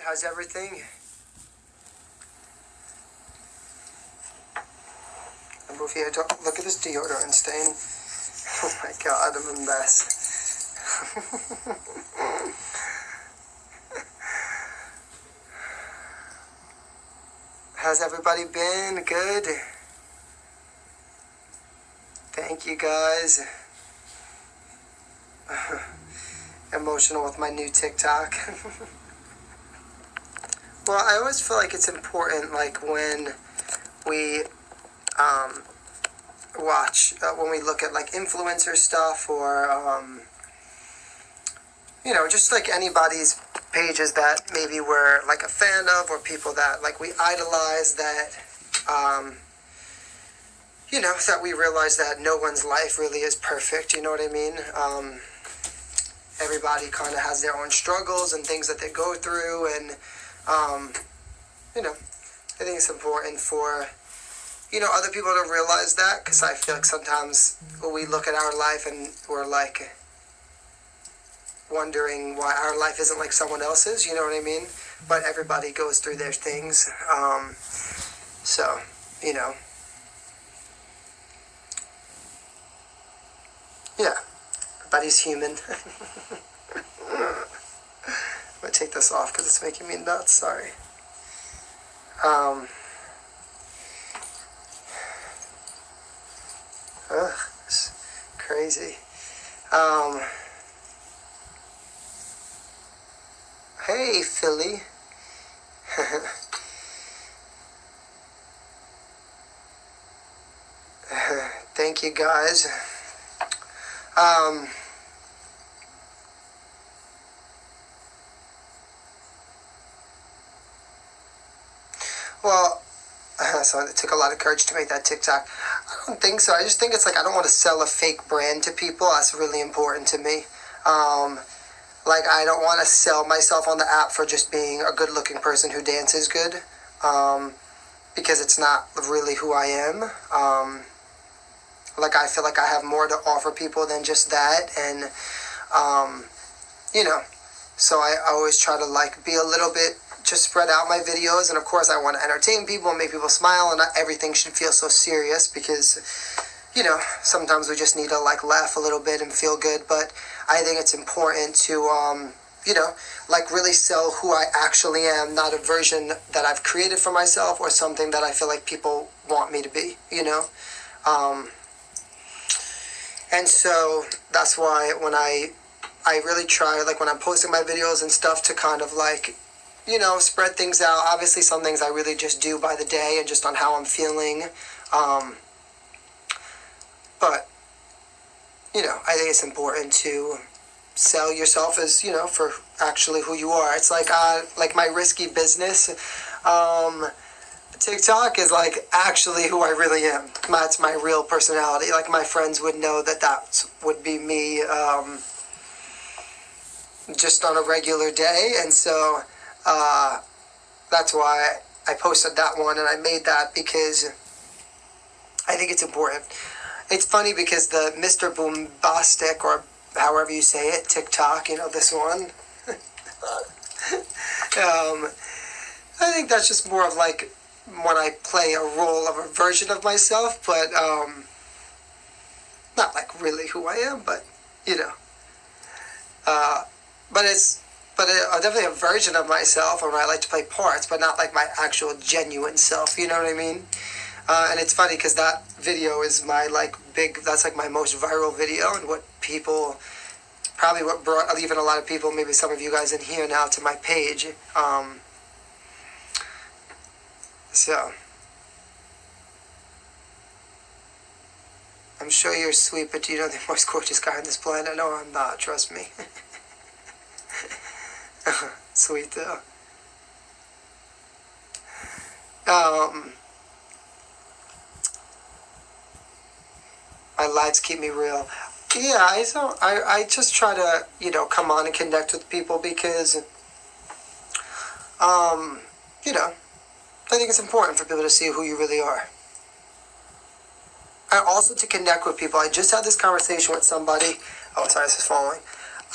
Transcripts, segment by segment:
How's everything? And move here. Don't look at this deodorant stain. Oh my god, I'm a mess. How's everybody been? Good? Thank you guys. Emotional with my new TikTok. Well, I always feel like it's important, like when we watch, when we look at like influencer stuff or, you know, just like anybody's pages that maybe we're like a fan of or people that like we idolize that, you know, that we realize that no one's life really is perfect, you know what I mean? Everybody kind of has their own struggles and things that they go through, and, you know, I think it's important for, you know, other people to realize that, because I feel like sometimes we look at our life and we're like wondering why our life isn't like someone else's, you know what I mean? But everybody goes through their things, so, you know, yeah, everybody's human. I'm gonna take this off because it's making me nuts, sorry. It's crazy. Hey, Philly. Thank you, guys. Well, so it took a lot of courage to make that TikTok. I don't think so. I just think it's like I don't want to sell a fake brand to people. That's really important to me. Like, I don't want to sell myself on the app for just being a good-looking person who dances good, because it's not really who I am. Like, I feel like I have more to offer people than just that, and, you know, so I always try to, like, be a little bit, just spread out my videos, and of course I want to entertain people and make people smile, and not everything should feel so serious, because, you know, sometimes we just need to, like, laugh a little bit and feel good, but I think it's important to, you know, like, really sell who I actually am, not a version that I've created for myself or something that I feel like people want me to be, you know? And so that's why when I really try, like, when I'm posting my videos and stuff, to kind of, like, you know, spread things out. Obviously, some things I really just do by the day and just on how I'm feeling. But, you know, I think it's important to sell yourself as, you know, for actually who you are. It's like my risky business. TikTok is like actually who I really am. That's my real personality. Like, my friends would know that would be me, just on a regular day. And so, that's why I posted that one, and I made that because I think it's important. It's funny because the Mr. Boombastic, or however you say it, TikTok, you know, this one, I think that's just more of like when I play a role of a version of myself, but not like really who I am, but, you know, but definitely a version of myself, or I like to play parts, but not like my actual genuine self, you know what I mean? And it's funny because that video is my, like, that's like my most viral video, and what brought even a lot of people, maybe some of you guys in here now, to my page. So, I'm sure you're sweet, but you know the most gorgeous guy on this planet? No, I'm not, trust me. Sweet though. My lives keep me real. Yeah, I just try to, you know, come on and connect with people because, you know, I think it's important for people to see who you really are. And also to connect with people. I just had this conversation with somebody. Oh, sorry, this is falling.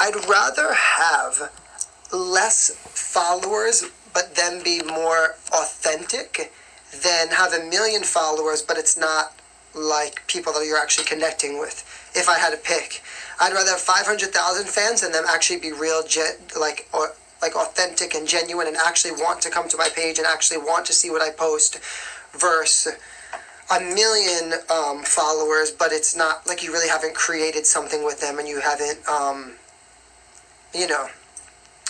I'd rather have less followers but then be more authentic than have 1 million followers, but it's not like people that you're actually connecting with. If I had to pick, I'd rather have 500,000 fans and them actually be real, like authentic and genuine, and actually want to come to my page and actually want to see what I post, versus 1 million followers, but it's not like you really haven't created something with them, and you haven't, I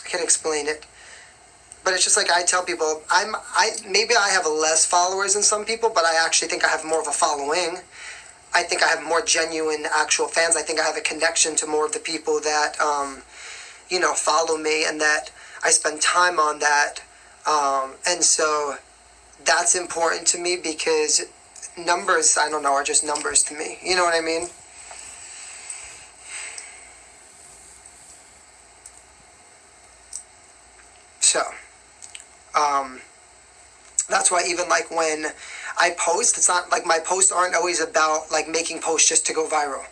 can't explain it. But it's just like I tell people, maybe I have less followers than some people, but I actually think I have more of a following. I think I have more genuine actual fans. I think I have a connection to more of the people that, follow me, and that I spend time on that. And so that's important to me, because numbers, I don't know, are just numbers to me. You know what I mean? So, that's why even like when I post, it's not like my posts aren't always about like making posts just to go viral.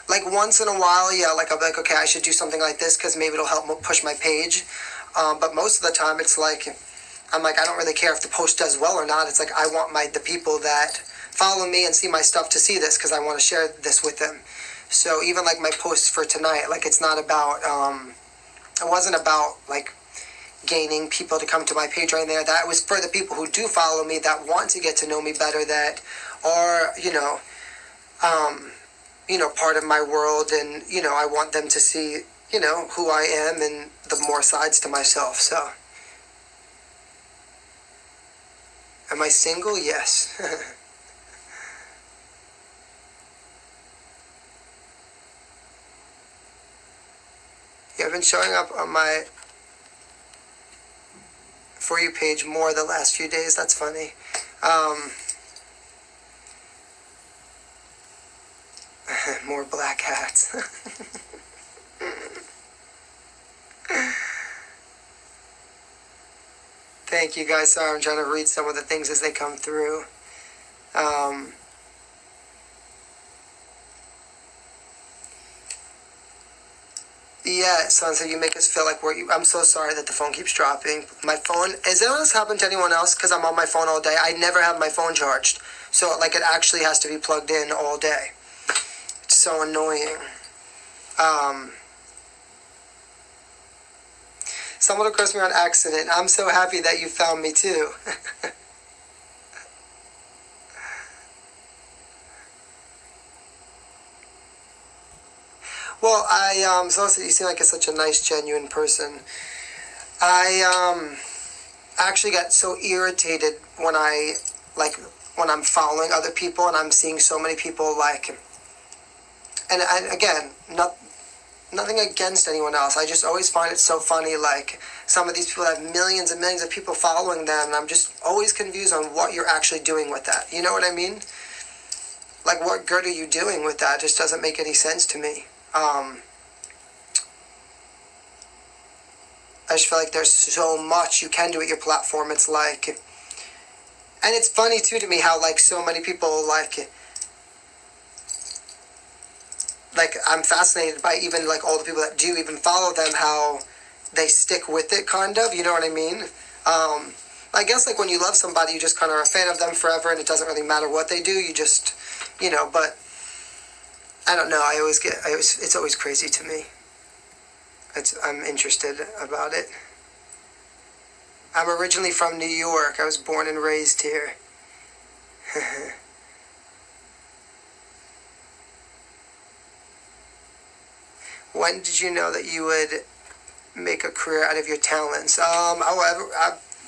Like once in a while, yeah, like I'll be like, okay, I should do something like this because maybe it'll help push my page. But most of the time it's like, I'm like, I don't really care if the post does well or not. It's like, I want the people that follow me and see my stuff to see this, because I want to share this with them. So even like my posts for tonight, like it's not about, it wasn't about like gaining people to come to my page right there. That was for the people who do follow me, that want to get to know me better, that are, part of my world, and, I want them to see, who I am and the more sides to myself. So, am I single? Yes. Yeah, I've been showing up on my For You page more the last few days. That's funny. More black hats. Thank you guys. Sorry, I'm trying to read some of the things as they come through. Yeah, son, so you make us feel like I'm so sorry that the phone keeps dropping. My phone, has this happened to anyone else? Because I'm on my phone all day. I never have my phone charged. So, like, it actually has to be plugged in all day. It's so annoying. Someone across me on accident. I'm so happy that you found me, too. Well, so you seem like such a nice, genuine person. I actually get so irritated when I'm following other people and I'm seeing so many people and again, nothing against anyone else. I just always find it so funny, like some of these people have millions and millions of people following them, and I'm just always confused on what you're actually doing with that. You know what I mean? Like, what good are you doing with that? It just doesn't make any sense to me. I just feel like there's so much you can do with your platform. It's like, and it's funny too to me how like so many people like I'm fascinated by even like all the people that do even follow them, how they stick with it, kind of, you know what I mean? I guess like when you love somebody, you just kind of are a fan of them forever, and it doesn't really matter what they do, you just, but I don't know, it's always crazy to me. I'm interested about it. I'm originally from New York. I was born and raised here. When did you know that you would make a career out of your talents?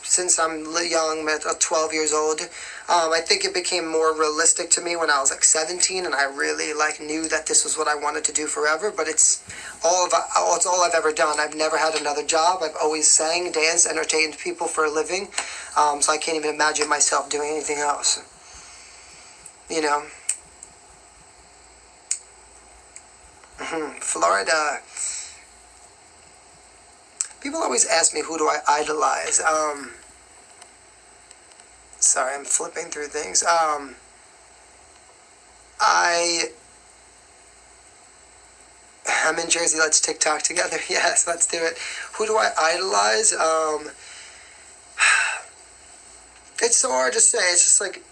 Since I'm young, 12 years old, I think it became more realistic to me when I was like 17, and I really like knew that this was what I wanted to do forever. But it's all I've ever done. I've never had another job. I've always sang, danced, entertained people for a living. So I can't even imagine myself doing anything else. Florida. People always ask me, who do I idolize? Sorry, I'm flipping through things. I'm in Jersey. Let's TikTok together. Yes, let's do it. Who do I idolize? It's so hard to say. It's just like,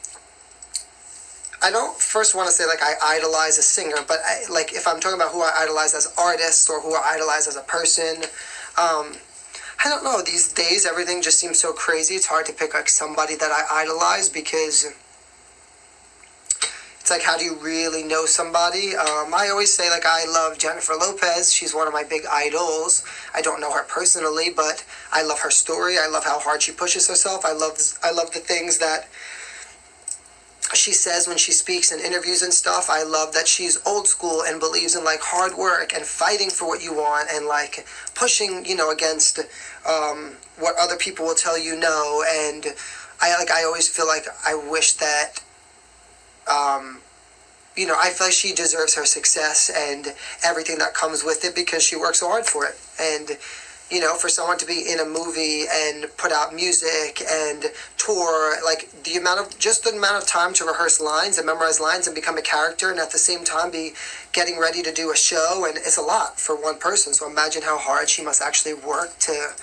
I don't first want to say like I idolize a singer, but like if I'm talking about who I idolize as artists or who I idolize as a person, I don't know. These days, everything just seems so crazy. It's hard to pick like somebody that I idolize because it's like, how do you really know somebody? I always say like I love Jennifer Lopez. She's one of my big idols. I don't know her personally, but I love her story. I love how hard she pushes herself. I love the things that she says when she speaks in interviews and stuff. I love that she's old school and believes in like hard work and fighting for what you want and like pushing, against what other people will tell you no. And I always feel like I wish that I feel like she deserves her success and everything that comes with it because she works so hard for it. And for someone to be in a movie and put out music and tour, like the amount of time to rehearse lines and memorize lines and become a character, and at the same time be getting ready to do a show, and it's a lot for one person. So imagine how hard she must actually work to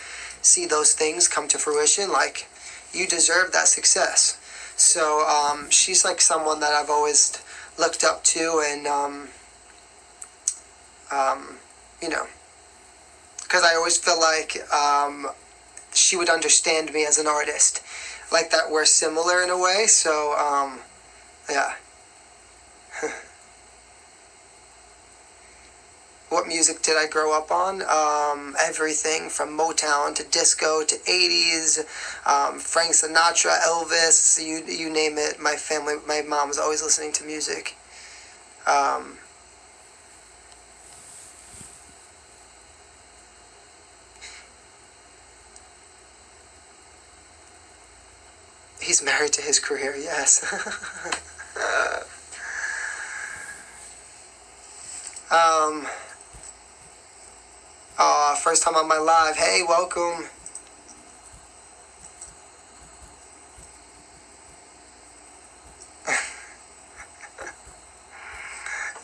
see those things come to fruition. Like, you deserve that success. So she's like someone that I've always looked up to, and because I always feel like she would understand me as an artist, like that we're similar in a way. So yeah. What music did I grow up on? Everything from Motown to disco to 80s, Frank Sinatra, Elvis, you name it. My mom was always listening to music. He's married to his career, yes. First time on my live. Hey, welcome.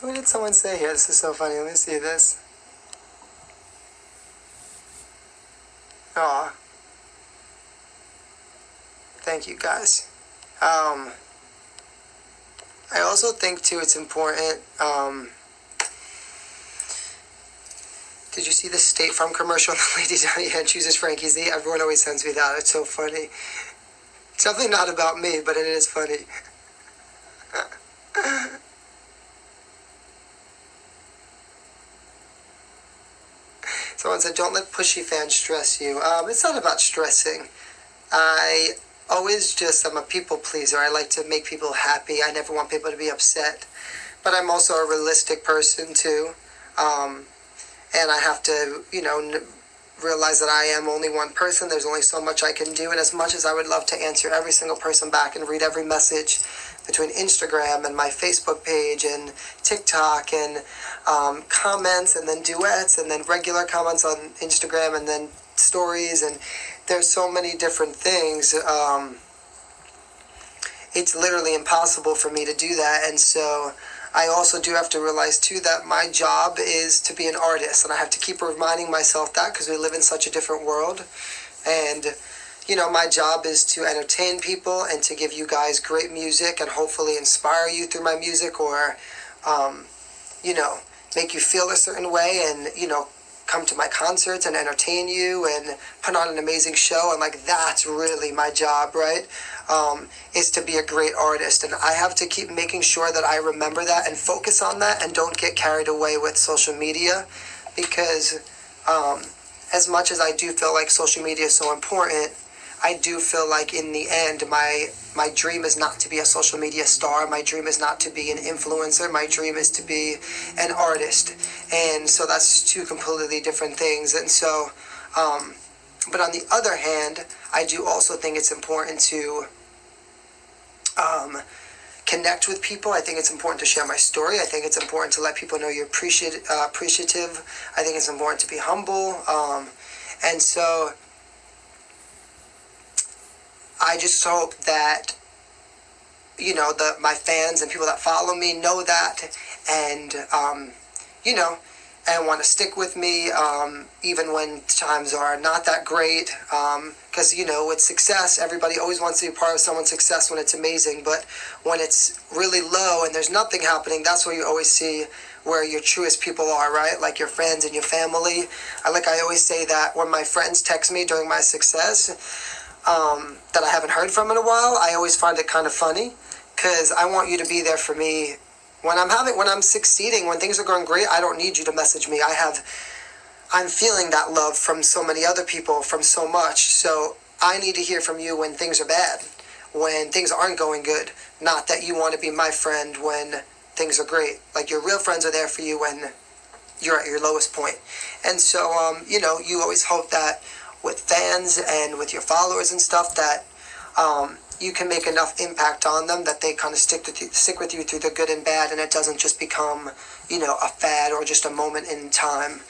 What did someone say here? This is so funny. Let me see this. Aw. Thank you, guys. I also think, too, it's important. Did you see the State Farm commercial? The lady chooses Frankie Z. Everyone always sends me that. It's so funny. It's definitely not about me, but it is funny. Someone said, don't let pushy fans stress you. It's not about stressing. I I'm a people pleaser. I like to make people happy. I never want people to be upset. But I'm also a realistic person, too. And I have to, realize that I am only one person. There's only so much I can do. And as much as I would love to answer every single person back and read every message between Instagram and my Facebook page and TikTok and comments and then duets and then regular comments on Instagram and then stories, and there's so many different things. It's literally impossible for me to do that. And so I also do have to realize, too, that my job is to be an artist. And I have to keep reminding myself that because we live in such a different world. And, my job is to entertain people and to give you guys great music and hopefully inspire you through my music, or, make you feel a certain way and, come to my concerts and entertain you and put on an amazing show. And like, that's really my job, right? Is to be a great artist. And I have to keep making sure that I remember that and focus on that and don't get carried away with social media, because as much as I do feel like social media is so important, I do feel like in the end, my dream is not to be a social media star. My dream is not to be an influencer. My dream is to be an artist. And so that's two completely different things. And so, but on the other hand, I do also think it's important to connect with people. I think it's important to share my story. I think it's important to let people know you're appreciative. I think it's important to be humble. And so I just hope that, my fans and people that follow me know that, and, and want to stick with me, even when times are not that great. Because, with success, everybody always wants to be part of someone's success when it's amazing. But when it's really low and there's nothing happening, that's where you always see where your truest people are, right? Like your friends and your family. I always say that when my friends text me during my success, that I haven't heard from in a while, I always find it kind of funny, because I want you to be there for me when I'm succeeding, when things are going great. I don't need you to message me. I'm feeling that love from so many other people, from so much. So I need to hear from you when things are bad, when things aren't going good. Not that you want to be my friend when things are great. Like, your real friends are there for you when you're at your lowest point. And so, you always hope that with fans and with your followers and stuff, that you can make enough impact on them that they kind of stick with you through the good and bad, and it doesn't just become, a fad or just a moment in time.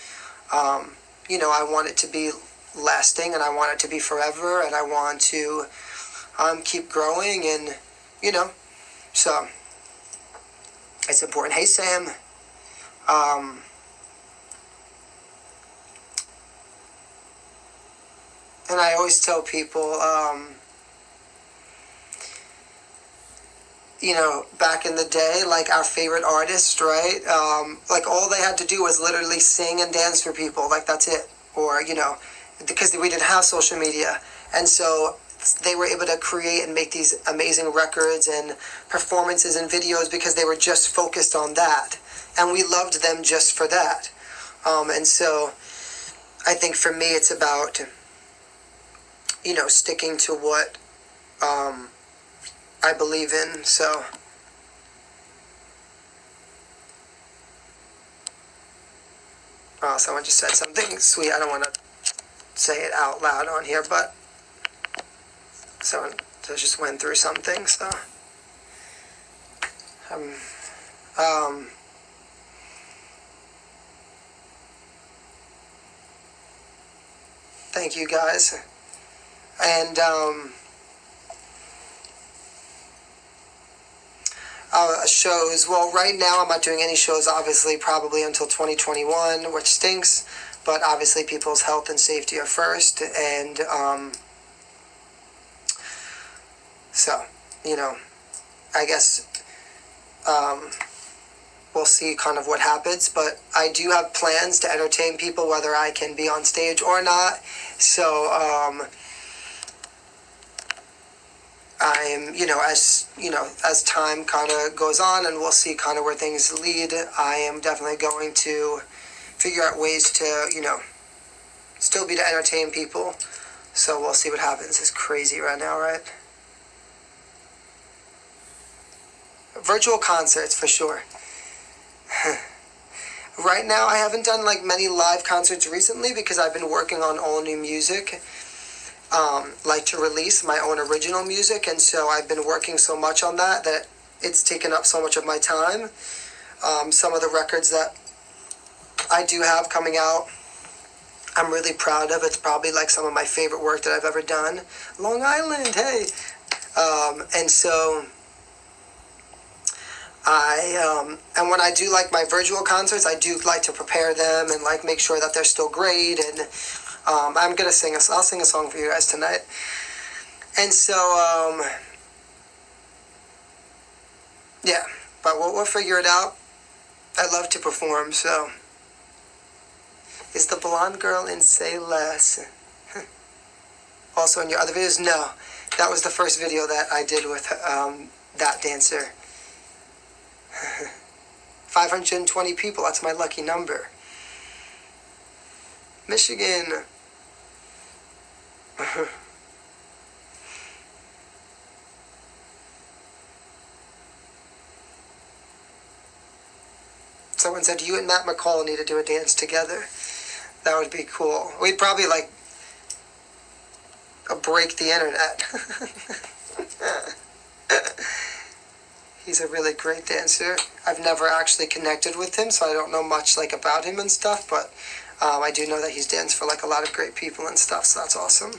I want it to be lasting, and I want it to be forever, and I want to keep growing, and, so it's important. Hey, Sam. And I always tell people, back in the day, like our favorite artists, right? All they had to do was literally sing and dance for people. Like, that's it. Or, because we didn't have social media. And so they were able to create and make these amazing records and performances and videos because they were just focused on that. And we loved them just for that. And so I think for me, it's about, sticking to what I believe in. So someone just said something sweet. I don't want to say it out loud on here, but someone just went through something. So thank you guys. And shows, well, right now I'm not doing any shows, obviously, probably until 2021, which stinks, but obviously people's health and safety are first. And so, I guess we'll see kind of what happens, but I do have plans to entertain people, whether I can be on stage or not. So I'm, as time kind of goes on, and we'll see kind of where things lead, I am definitely going to figure out ways to, still be to entertain people. So we'll see what happens. It's crazy right now, right? Virtual concerts, for sure. Right now, I haven't done many live concerts recently because I've been working on all new music. To release my own original music, and so I've been working so much on that it's taken up so much of my time. Some of the records that I do have coming out, I'm really proud of. It's probably some of my favorite work that I've ever done. Long Island, hey! And so and when I do my virtual concerts, I do like to prepare them and make sure that they're still great. And I'm gonna I'll sing a song for you guys tonight. And so, yeah, but we'll figure it out. I love to perform, so. Is the blonde girl in Say Less also in your other videos? No, that was the first video that I did with that dancer. 520 people, that's my lucky number. Michigan. Someone said, you and Matt McCall need to do a dance together. That would be cool. We'd probably break the internet. He's a really great dancer. I've never actually connected with him, so I don't know much about him and stuff, but I do know that he's danced for a lot of great people and stuff, so that's awesome.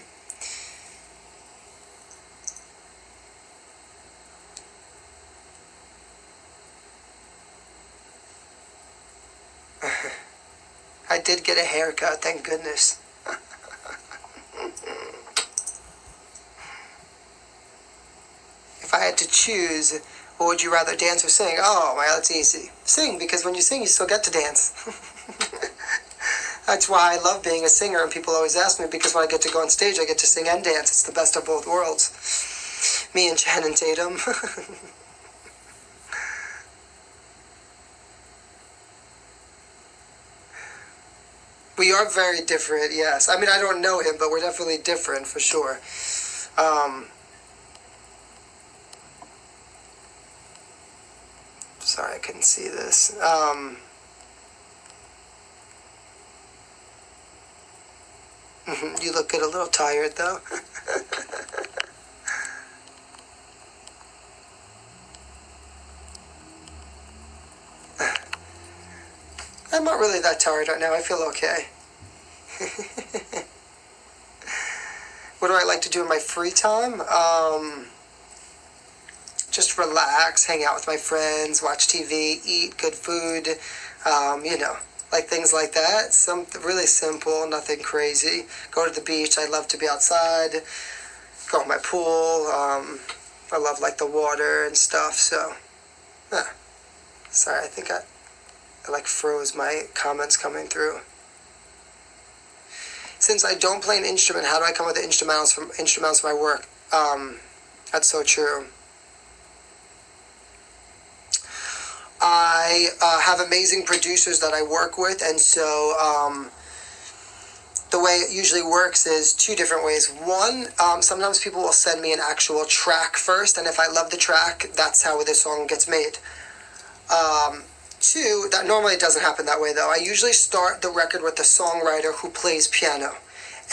I did get a haircut, thank goodness. If I had to choose, what would you rather, dance or sing? Oh, well, it's easy. Sing, because when you sing, you still get to dance. That's why I love being a singer, and people always ask me, because when I get to go on stage, I get to sing and dance. It's the best of both worlds. Me and Channing Tatum. We are very different, yes. I mean, I don't know him, but we're definitely different, for sure. Sorry, I couldn't see this. You look good, a little tired, though. I'm not really that tired right now. I feel okay. What do I like to do in my free time? Just relax, hang out with my friends, watch TV, eat good food, like things like that. Something really simple, nothing crazy. Go to the beach. I love to be outside, go in my pool. I love like the water and stuff. So, sorry, I think I like froze my comments coming through. Since I don't play an instrument, how do I come up with the instrumentals for my work? That's so true. I have amazing producers that I work with, and so the way it usually works is two different ways. One, sometimes people will send me an actual track first, and if I love the track, that's how the song gets made. Two, that normally doesn't happen that way though. I usually start the record with the songwriter who plays piano,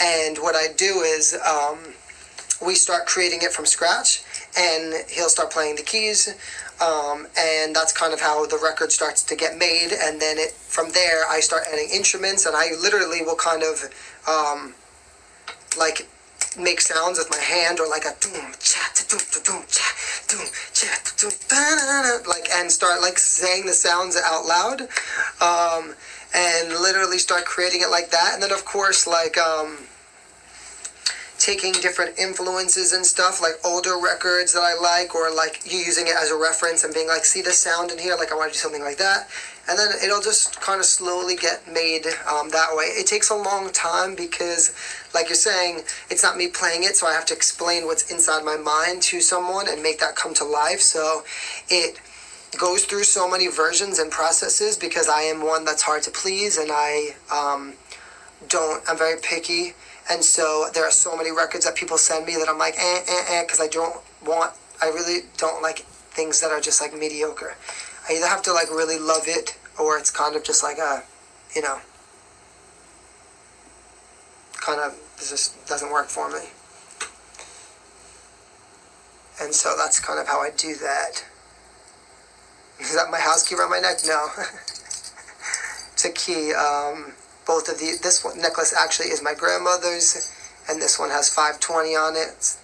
and what I do is we start creating it from scratch, and he'll start playing the keys, and that's kind of how the record starts to get made. And then from there I start adding instruments, and I literally will kind of like make sounds with my hand, or like a doom cha doom doom cha doom cha doom, like, and start like saying the sounds out loud, and literally start creating it like that. And then of course like taking different influences and stuff, like older records that I like, or like you using it as a reference and being like, see this sound in here, like I want to do something like that. And then it'll just kind of slowly get made that way. It takes a long time because, like you're saying, it's not me playing it, so I have to explain what's inside my mind to someone and make that come to life. So it goes through so many versions and processes because I am one that's hard to please, and I'm very picky. And so there are so many records that people send me that I'm like, because I really don't like things that are just like mediocre. I either have to like really love it, or it's kind of just like it just doesn't work for me. And so that's kind of how I do that. Is that my house key around my neck? No. It's a key. Both of this one necklace actually is my grandmother's, and this one has 520 on it. It's,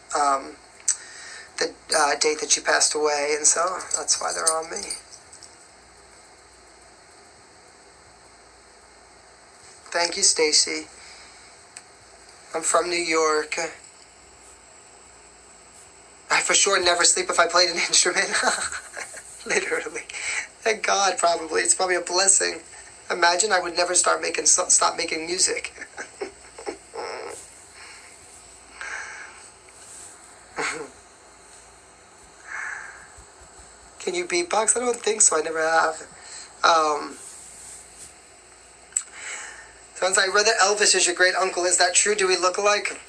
the date that she passed away, and so that's why they're on me. Thank you, Stacy. I'm from New York. I for sure never sleep if I played an instrument. Literally. Thank God, probably. It's probably a blessing. Imagine I would never stop making music. Can you beatbox? I don't think so. I never have. Sounds like Brother Elvis is your great uncle. Is that true? Do we look alike?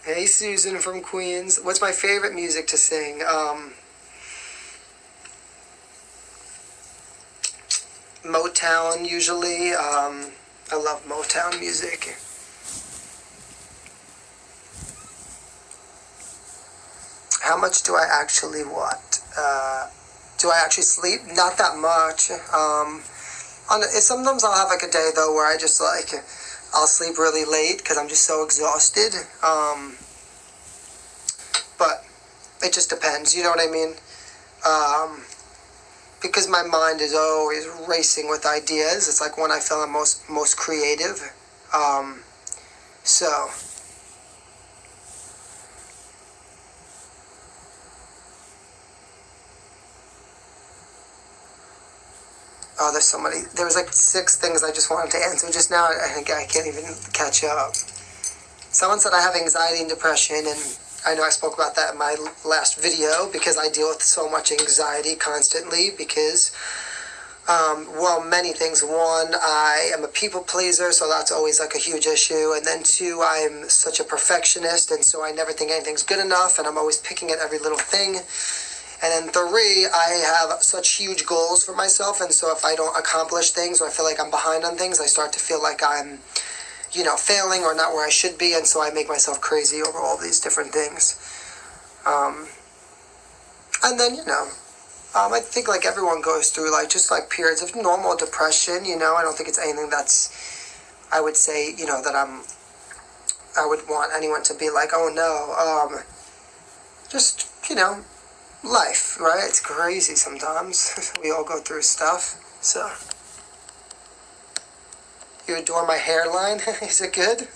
Hey, Susan from Queens. What's my favorite music to sing? Motown, usually. I love Motown music. How much do I actually what? Do I actually sleep? Not that much. Sometimes I'll have like a day though where I just like I'll sleep really late because I'm just so exhausted. it just depends, you know what I mean? Because my mind is always racing with ideas. It's like when I feel I'm most creative. So oh, there's so many. There was like 6 things I just wanted to answer just now. I can't even catch up. Someone said I have anxiety and depression, and I know I spoke about that in my last video because I deal with so much anxiety constantly because, well, many things. One, I am a people pleaser, so that's always like a huge issue. And then 2, I'm such a perfectionist, and so I never think anything's good enough, and I'm always picking at every little thing. And then 3, I have such huge goals for myself, and so if I don't accomplish things or I feel like I'm behind on things, I start to feel like I'm, failing or not where I should be, and so I make myself crazy over all these different things. And then, I think like everyone goes through like just like periods of normal depression, I don't think it's anything that's, I would say, that I would want anyone to be like, oh no, just, life, right? It's crazy sometimes. We all go through stuff, so. You adore my hairline? Is it good?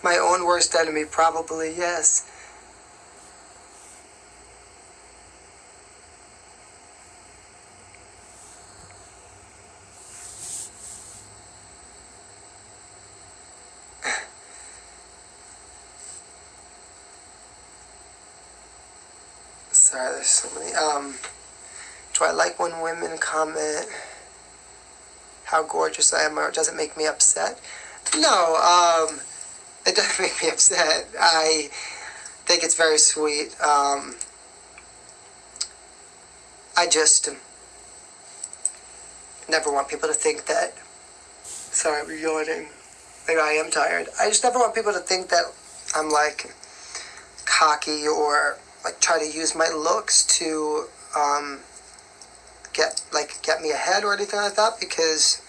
My own worst enemy, probably, yes. Sorry, there's so many. Do I like when women comment how gorgeous I am, or does it make me upset? No, it doesn't make me upset. I think it's very sweet. I just never want people to think that. Sorry, I'm yawning. Maybe I am tired. I just never want people to think that I'm like cocky or like try to use my looks to get me ahead or anything like that, because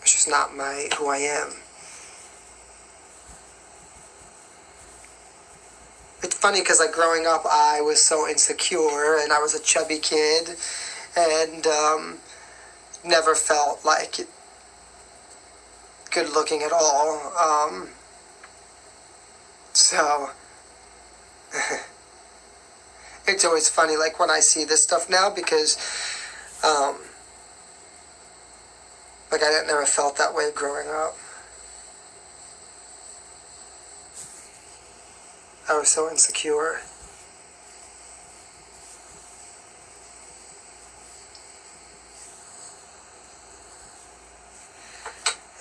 it's just not who I am. It's funny because like growing up I was so insecure and I was a chubby kid and never felt like good looking at all. So it's always funny like when I see this stuff now because like I never felt that way growing up. I was so insecure.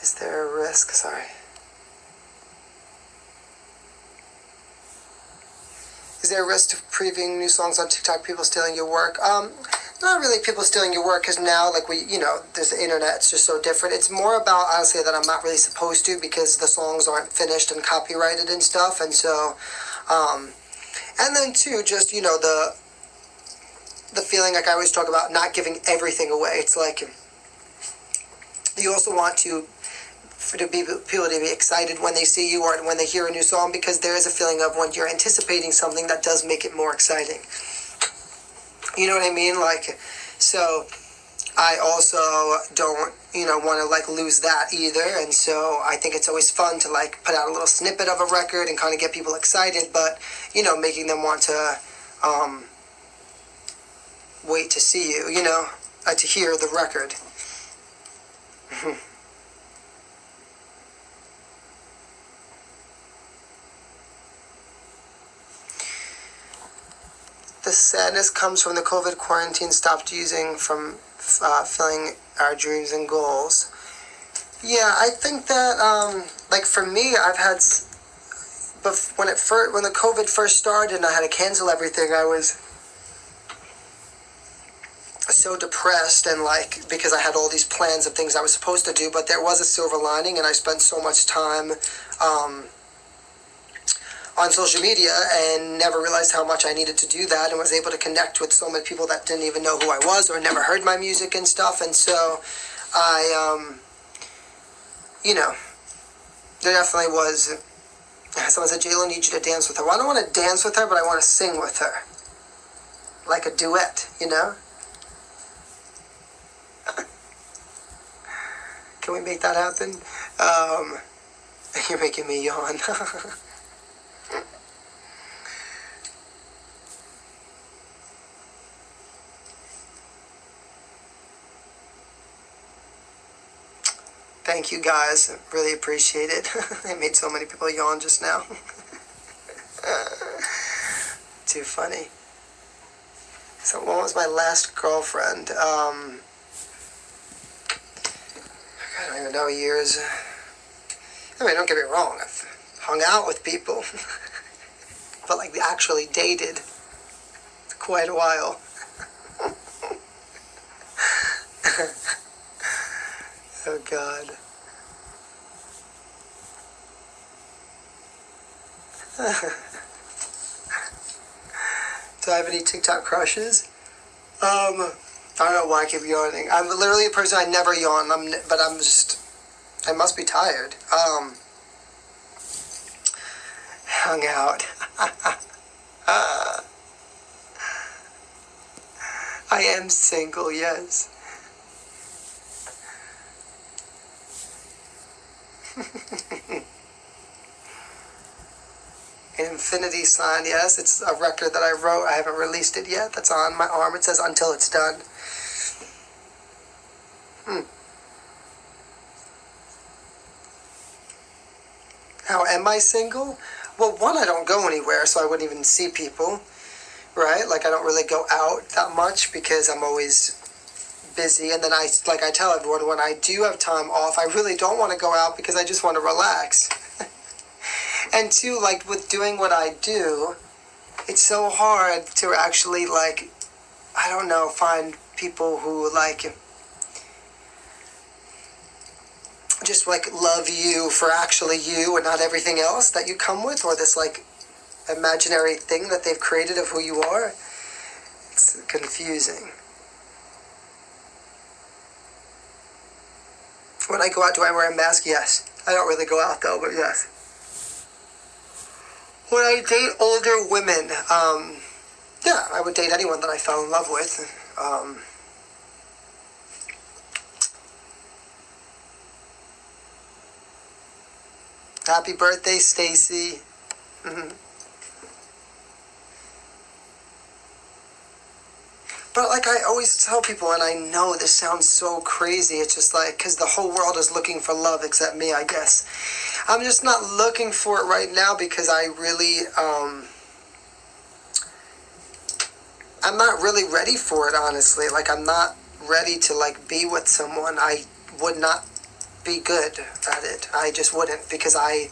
Is there a risk? Sorry. Is there a risk to previewing new songs on TikTok, people stealing your work? Not really people stealing your work, because now, like, there's the internet, it's just so different. It's more about, honestly, that I'm not really supposed to, because the songs aren't finished and copyrighted and stuff, and so, and then, too, just, the feeling, like I always talk about, not giving everything away. It's like, you also want people to be excited when they see you or when they hear a new song, because there is a feeling of when you're anticipating something that does make it more exciting. You know what I mean? Like, so I also don't, want to like lose that either. And so I think it's always fun to like put out a little snippet of a record and kind of get people excited, but, making them want to wait to see you, to hear the record. The sadness comes from the COVID quarantine stopped using from filling our dreams and goals. Yeah, I think that, like for me, I've had, but when the COVID first started and I had to cancel everything, I was so depressed and like, because I had all these plans of things I was supposed to do, but there was a silver lining, and I spent so much time, on social media and never realized how much I needed to do that, and was able to connect with so many people that didn't even know who I was or never heard my music and stuff. And so I, you know, there definitely was. Someone said, J-Lo needs you to dance with her. Well, I don't want to dance with her, but I want to sing with her. Like a duet, you know? Can we make that happen? You're making me yawn. Thank you guys. Really appreciate it. I made so many people yawn just now. Too funny. So what was my last girlfriend? I don't even know years. I mean, don't get me wrong. I've hung out with people. But like actually dated. Quite a while. Oh God. Do I have any TikTok crushes? I don't know why I keep yawning. I'm literally a person I never yawn. But I'm just, I must be tired. Hung out. I am single, yes. An infinity sign, yes. It's a record that I wrote. I haven't released it yet. That's on my arm. It says until it's done. How am I single? Well, one, I don't go anywhere, so I wouldn't even see people, right? Like, I don't really go out that much because I'm always busy. And then I tell everyone, when I do have time off, I really don't want to go out because I just want to relax. And two, like, with doing what I do, it's so hard to actually, like, I don't know, find people who, like, just, like, love you for actually you and not everything else that you come with, or this, like, imaginary thing that they've created of who you are. It's confusing. When I go out, do I wear a mask? Yes. I don't really go out, though, but yes. When I date older women, yeah, I would date anyone that I fell in love with. Happy birthday, Stacy. But like I always tell people, and I know this sounds so crazy, it's just like, because the whole world is looking for love except me, I guess. I'm just not looking for it right now because I really, I'm not really ready for it, honestly. Like, I'm not ready to, like, be with someone. I would not be good at it. I just wouldn't, because like,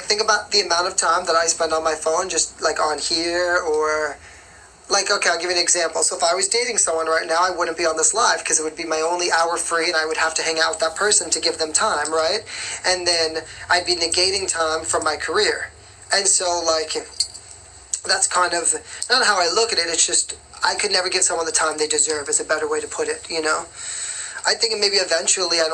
think about the amount of time that I spend on my phone, just, like, on here, or, like, okay, I'll give you an example. So if I was dating someone right now, I wouldn't be on this live, because it would be my only hour free, and I would have to hang out with that person to give them time, right? And then I'd be negating time from my career. And so, like, that's kind of not how I look at it. It's just I could never give someone the time they deserve is a better way to put it, you know? I think maybe eventually, I'm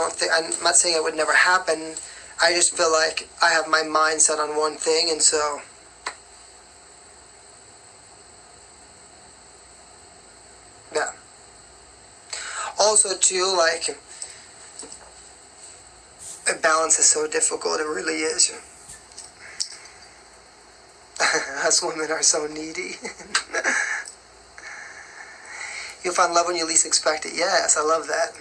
not saying it would never happen. I just feel like I have my mind set on one thing, and so, yeah. Also, too, like, balance is so difficult, it really is. Us women are so needy. You'll find love when you least expect it. Yes, I love that.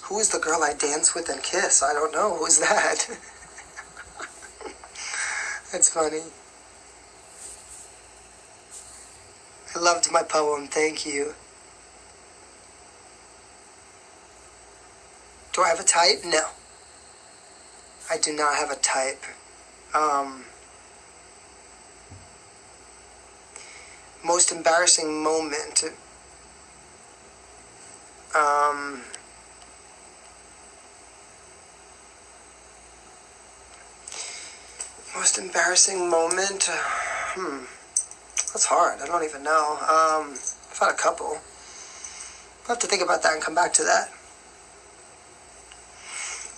Who is the girl I dance with and kiss? I don't know. Who's that? That's funny. I loved my poem. Thank you. Do I have a type? No. I do not have a type. Most embarrassing moment. Most embarrassing moment? That's hard. I don't even know. I've had a couple. I'll have to think about that and come back to that.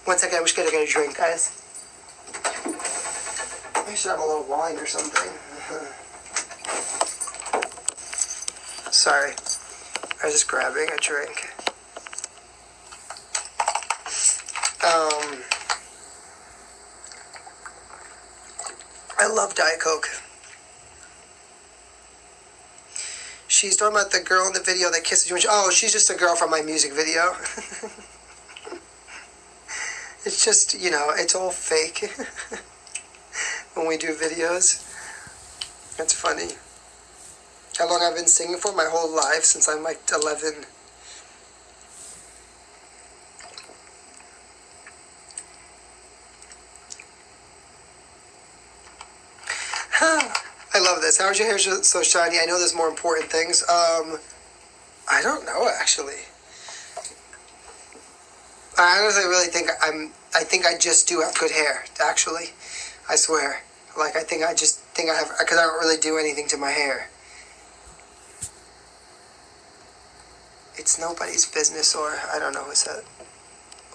One second, I'm just gonna get a drink, guys. I should have a little wine or something. Sorry. I was just grabbing a drink. I love Diet Coke. She's talking about the girl in the video that kisses you. Oh, she's just a girl from my music video. It's just, it's all fake when we do videos. That's funny. How long I've been singing for? My whole life, since I'm like 11. I love this. How's your hair so shiny? I know there's more important things. I don't know, actually. I honestly really think I think I just do have good hair, actually. I swear. Like, I just think I have, because I don't really do anything to my hair. It's nobody's business, or, I don't know who said.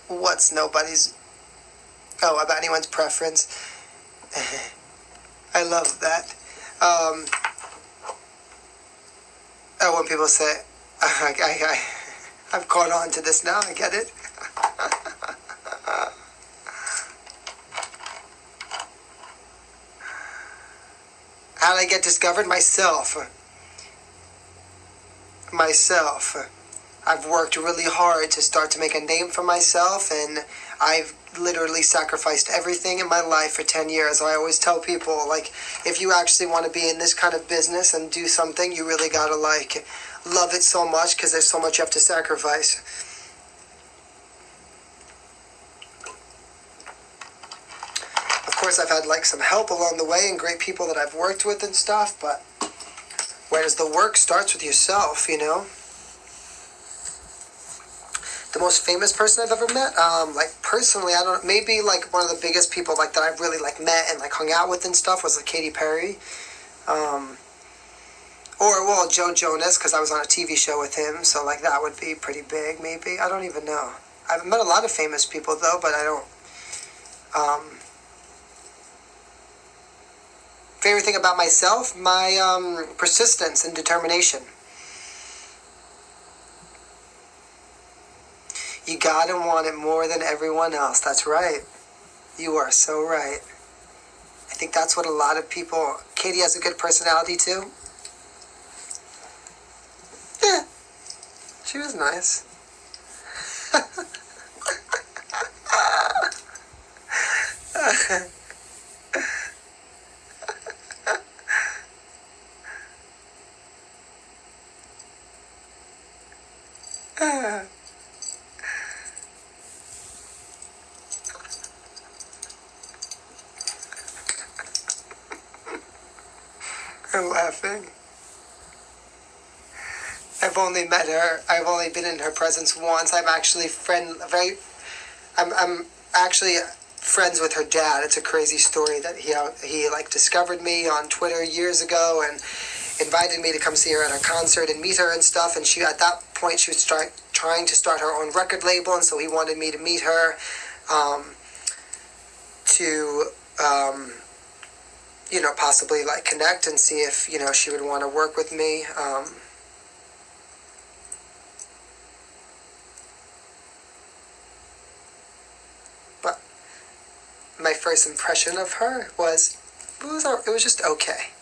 What's nobody's? Oh, about anyone's preference. I love that. When people say, I've caught on to this now, I get it. How did I get discovered? Myself. I've worked really hard to start to make a name for myself, and I've literally sacrificed everything in my life for 10 years. I always tell people, like, if you actually want to be in this kind of business and do something, you really gotta, like, love it so much, because there's so much you have to sacrifice. Of course, I've had, like, some help along the way and great people that I've worked with and stuff, but whereas the work starts with yourself, The most famous person I've ever met, like, personally, I don't, maybe, like, one of the biggest people, like, that I've really, like, met and, like, hung out with and stuff was, like, Katy Perry. Joe Jonas, because I was on a TV show with him, so, like, that would be pretty big, maybe. I don't even know. I've met a lot of famous people, though, but I don't, favorite thing about myself, my, persistence and determination. You gotta want it more than everyone else. That's right. You are so right. I think that's what a lot of people... Katie has a good personality, too. Yeah. She was nice. I'm laughing. I've only met her. I've only been in her presence once. I'm actually I'm actually friends with her dad. It's a crazy story that he like discovered me on Twitter years ago and invited me to come see her at a concert and meet her and stuff. And she, at that point, she was trying to start her own record label, and so he wanted me to meet her to possibly like connect and see if she would want to work with me. But my first impression of her was it was just okay.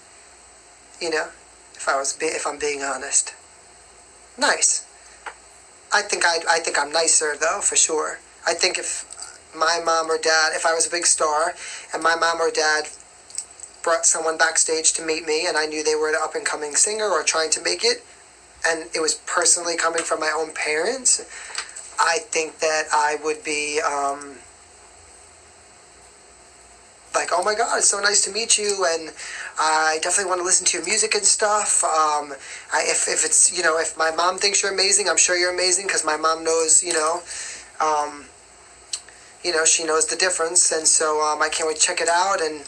If I'm being honest, nice. I think I'm nicer though, for sure. I think if my mom or dad, if I was a big star, and my mom or dad brought someone backstage to meet me, and I knew they were an up-and-coming singer or trying to make it, and it was personally coming from my own parents, I think that I would be like, oh my God, it's so nice to meet you, and I definitely want to listen to your music and stuff. If it's, if my mom thinks you're amazing, I'm sure you're amazing, because my mom knows, she knows the difference, and so I can't wait to check it out, and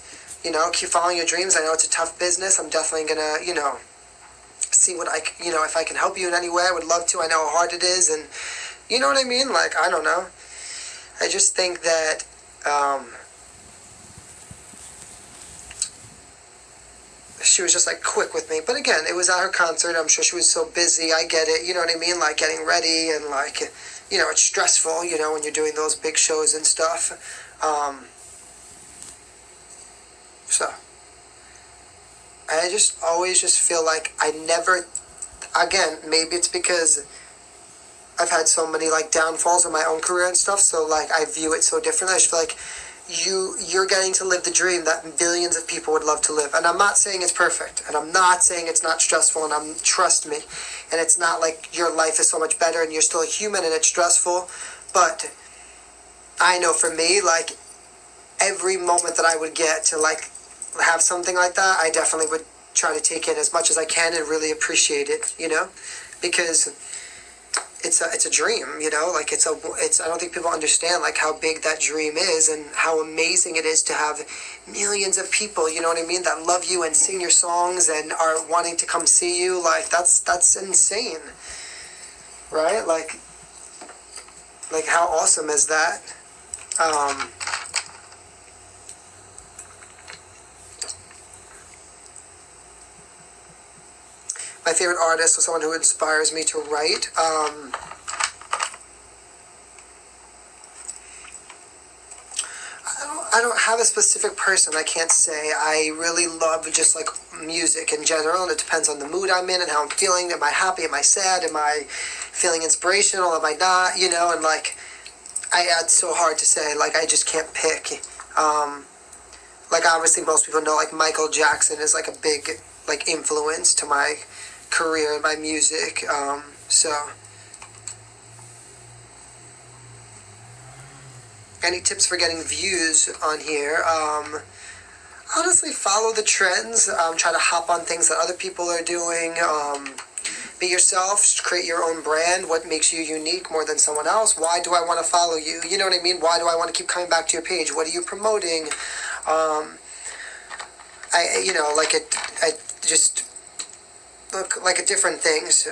keep following your dreams. I know it's a tough business. I'm definitely gonna, see what if I can help you in any way, I would love to. I know how hard it is, and you know what I mean? Like, I don't know. I just think that, she was just like quick with me. But again, it was at her concert. I'm sure she was so busy. I get it. You know what I mean? Like getting ready and like, it's stressful, when you're doing those big shows and stuff. So I just always just feel like again, maybe it's because I've had so many like downfalls in my own career and stuff. So like I view it so differently. I just feel like you're getting to live the dream that billions of people would love to live. And I'm not saying it's perfect, and I'm not saying it's not stressful, and trust me, and it's not like your life is so much better and you're still a human and it's stressful. But I know for me, like every moment that I would get to like have something like that, I definitely would try to take in as much as I can and really appreciate it, because it's a dream, like it's I don't think people understand like how big that dream is and how amazing it is to have millions of people, you know what I mean, that love you and sing your songs and are wanting to come see you. Like that's insane, right? Like how awesome is that? My favorite artist is someone who inspires me to write. I don't have a specific person. I can't say. I really love just like music in general, and it depends on the mood I'm in and how I'm feeling. Am I happy? Am I sad? Am I feeling inspirational? Am I not? And like, it's so hard to say. Like, I just can't pick. Like obviously most people know like Michael Jackson is like a big like influence to my career and my music. So any tips for getting views on here? Honestly, follow the trends. Try to hop on things that other people are doing. Be yourself. Create your own brand. What makes you unique more than someone else? Why do I want to follow you? You know what I mean? Why do I want to keep coming back to your page? What are you promoting? I just look like at different things,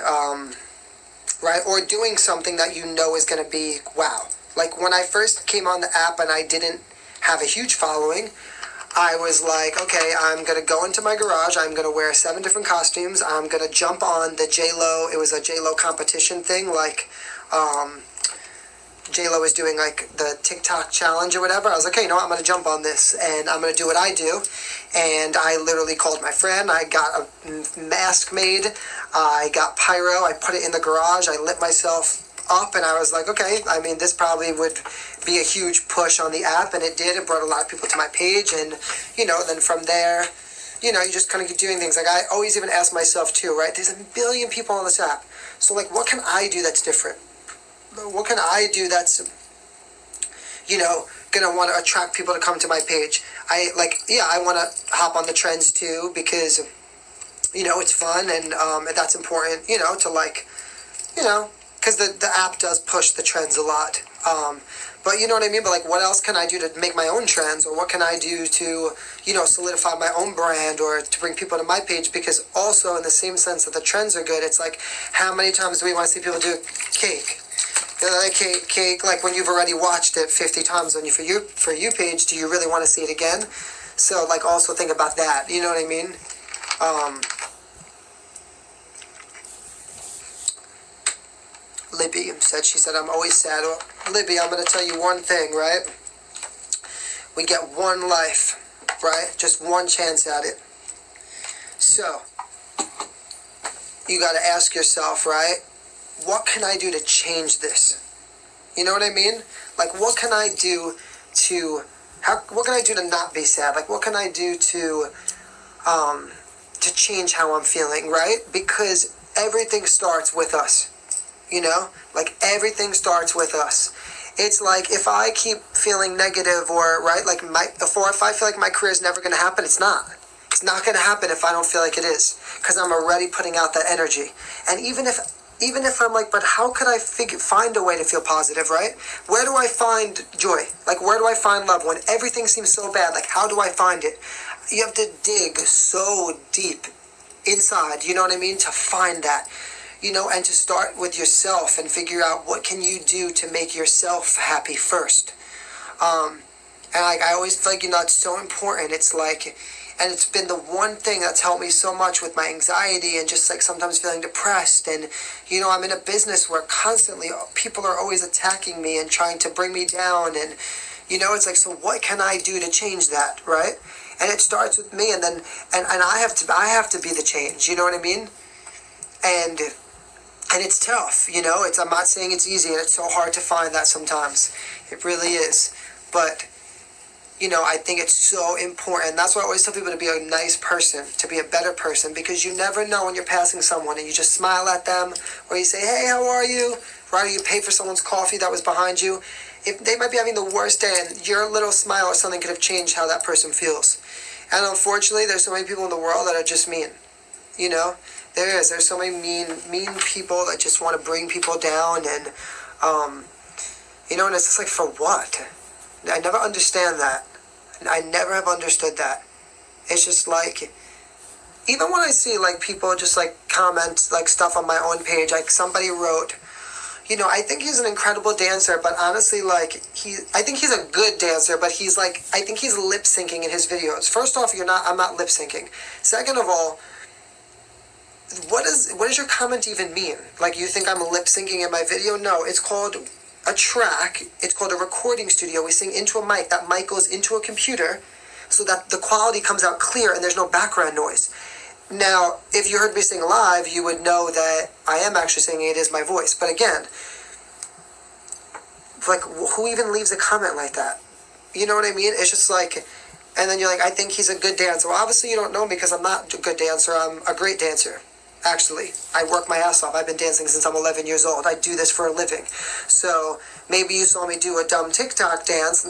right? Or doing something that is going to be wow. Like when I first came on the app and I didn't have a huge following, I was like, okay, I'm going to go into my garage. I'm going to wear 7 different costumes. I'm going to jump on the J-Lo. It was a J-Lo competition thing. Like, J-Lo was doing like the TikTok challenge or whatever. I was like, hey, I'm going to jump on this and I'm going to do what I do. And I literally called my friend. I got a mask made. I got pyro. I put it in the garage. I lit myself up and I was like, okay, I mean, this probably would be a huge push on the app, and it did. It brought a lot of people to my page, and then from there, you just kind of keep doing things. Like I always even ask myself too, right? There's a billion people on this app, so like, what can I do that's different? What can I do that's gonna want to attract people to come to my page? I want to hop on the trends too because it's fun and that's important. To like, because the app does push the trends a lot. But you know what I mean? But like, what else can I do to make my own trends? Or what can I do to, solidify my own brand or to bring people to my page? Because also in the same sense that the trends are good, it's like, how many times do we want to see people do cake? Cake, like when you've already watched it 50 times on your For You page, do you really want to see it again? So like, also think about that. You know what I mean? Libby said, I'm always sad. Well, Libby, I'm going to tell you one thing, right? We get one life, right? Just one chance at it. So, you got to ask yourself, right? What can I do to change this? You know what I mean? Like, what can I do what can I do to not be sad? Like, what can I do to change how I'm feeling, right? Because everything starts with us. Like everything starts with us. It's like if I keep feeling negative or right, like if I feel like my career is never going to happen, it's not. It's not going to happen if I don't feel like it is, because I'm already putting out that energy. And even if I'm like, but how could I find a way to feel positive, right? Where do I find joy? Like, where do I find love when everything seems so bad? Like, how do I find it? You have to dig so deep inside, you know what I mean? To find that, and to start with yourself and figure out what can you do to make yourself happy first. And like I always feel like, it's so important. It's like, and it's been the one thing that's helped me so much with my anxiety and just like sometimes feeling depressed. And, I'm in a business where constantly people are always attacking me and trying to bring me down. And, it's like, so what can I do to change that, right? And it starts with me, and then, and I have to be the change, you know what I mean? And it's tough, I'm not saying it's easy, and it's so hard to find that sometimes. It really is. But, I think it's so important. That's why I always tell people to be a nice person, to be a better person, because you never know when you're passing someone and you just smile at them, or you say, hey, how are you? Right? Or you pay for someone's coffee that was behind you. If they might be having the worst day, and your little smile or something could have changed how that person feels. And unfortunately, there's so many people in the world that are just mean. There's so many mean people that just want to bring people down, and and it's just like, for what? I never understand that. I never have understood that. It's just like, even when I see like people just like comment like stuff on my own page, like somebody wrote, I think he's an incredible dancer, but honestly, like I think he's a good dancer, but he's like, I think he's lip syncing in his videos. First off, I'm not lip syncing. Second of all, what does your comment even mean? Like, you think I'm lip syncing in my video? No, it's called a track. It's called a recording studio. We sing into a mic. That mic goes into a computer so that the quality comes out clear and there's no background noise. Now, if you heard me sing live, you would know that I am actually singing. It is my voice. But again, like, who even leaves a comment like that? You know what I mean? It's just like, and then you're like, I think he's a good dancer. Well, obviously you don't know me, because I'm not a good dancer. I'm a great dancer. Actually, I work my ass off. I've been dancing since I'm 11 years old. I do this for a living. So maybe you saw me do a dumb TikTok dance,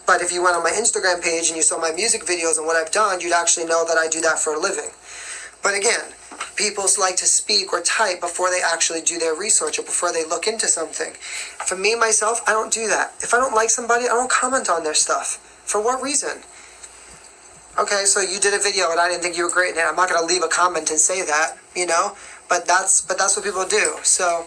but if you went on my Instagram page and you saw my music videos and what I've done, you'd actually know that I do that for a living. But again, people like to speak or type before they actually do their research or before they look into something. For me, myself, I don't do that. If I don't like somebody, I don't comment on their stuff. For what reason? Okay, so you did a video and I didn't think you were great in it. I'm not going to leave a comment and say that, but that's what people do. So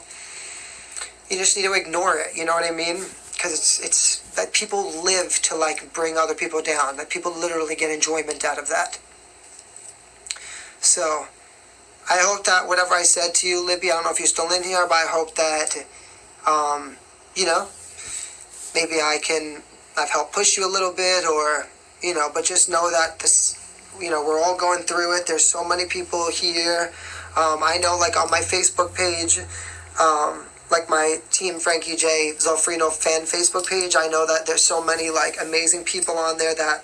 you just need to ignore it, you know what I mean? Because it's that people live to like bring other people down. That people literally get enjoyment out of that. So I hope that whatever I said to you, Libby, I don't know if you're still in here, but I hope that, maybe I've helped push you a little bit, or, but just know that this, we're all going through it. There's so many people here. I know, like, on my Facebook page, like my Team Frankie J Zulferino fan Facebook page, I know that there's so many, like, amazing people on there that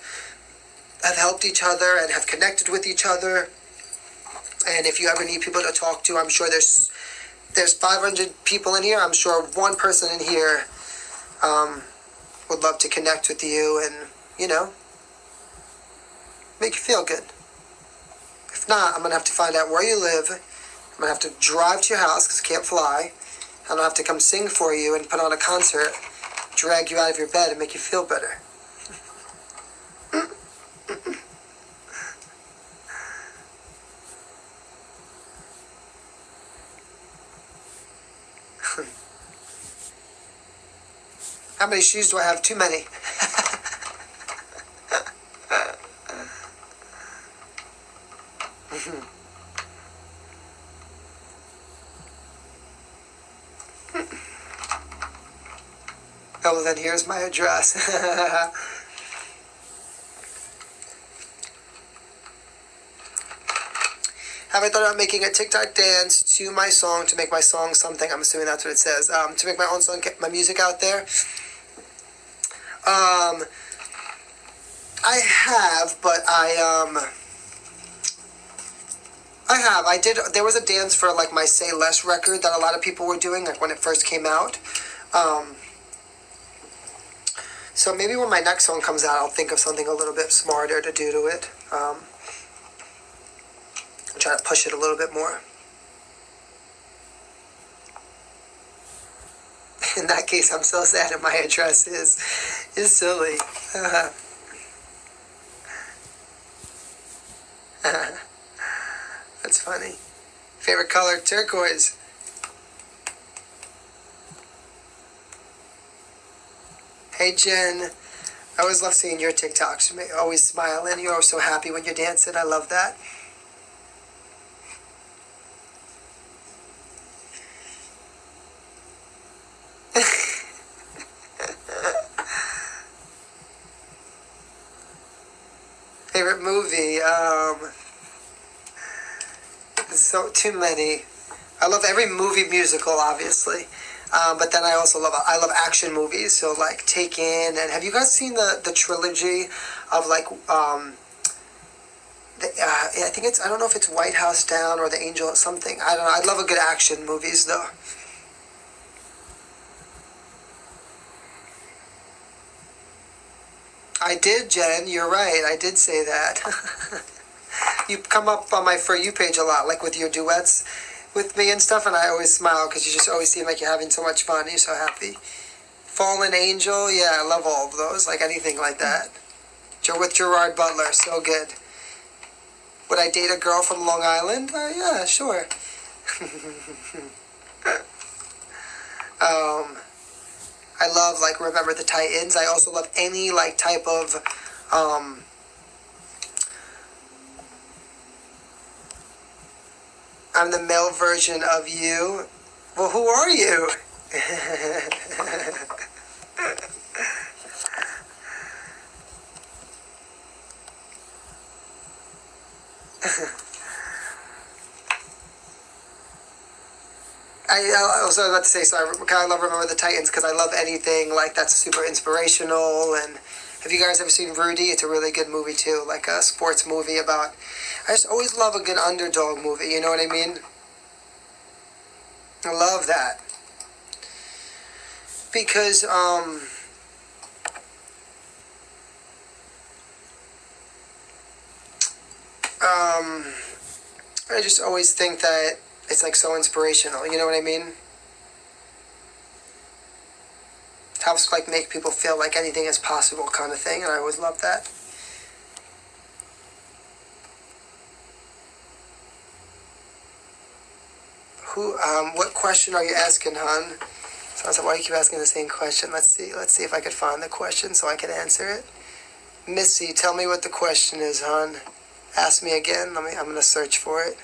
have helped each other and have connected with each other. And if you ever need people to talk to, I'm sure there's 500 people in here. I'm sure one person in here would love to connect with you and, make you feel good. If not, I'm going to have to find out where you live. I'm going to have to drive to your house because I can't fly. I'm going to have to come sing for you and put on a concert, drag you out of your bed and make you feel better. How many shoes do I have? Too many. Oh, well, then here's my address. Have I thought about making a TikTok dance to my song, to make my song something? I'm assuming that's what it says. To make my own song, get my music out there. I have, but I did, there was a dance for like my Say Less record that a lot of people were doing, like when it first came out. So maybe when my next song comes out, I'll think of something a little bit smarter to do to it. I'll try to push it a little bit more. In that case, I'm so sad and my address is silly. That's funny. Favorite color? Turquoise. Hey Jen, I always love seeing your TikToks. You always smile and you're always so happy when you're dancing. I love that. Favorite movie? So too many. I love every movie musical, obviously. But then I also love action movies. So like Taken, and have you guys seen the trilogy of like I think I don't know if it's White House Down or The Angel or something. I don't know. I love a good action movies though. I did, Jen. You're right. I did say that. You come up on my For You page a lot, like with your duets with me and stuff, and I always smile because you just always seem like you're having so much fun. You're so happy. Fallen Angel, yeah, I love all of those, like anything like that. With Gerard Butler, so good. Would I date a girl from Long Island? Yeah, sure. I love like Remember the Titans. I also love any like type of I'm the male version of you. Well, who are you? I also about to say, so I kind of love Remember the Titans because I love anything like that's super inspirational. And have you guys ever seen Rudy? It's a really good movie too, like a sports movie about. I just always love a good underdog movie. You know what I mean? I love that because I just always think that it's like so inspirational. You know what I mean? It helps like make people feel like anything is possible, kind of thing, and I always love that. What question are you asking, hon? So I was like, why do you keep asking the same question? Let's see if I could find the question so I could answer it. Missy, tell me what the question is, hon. Ask me again. I'm gonna search for it.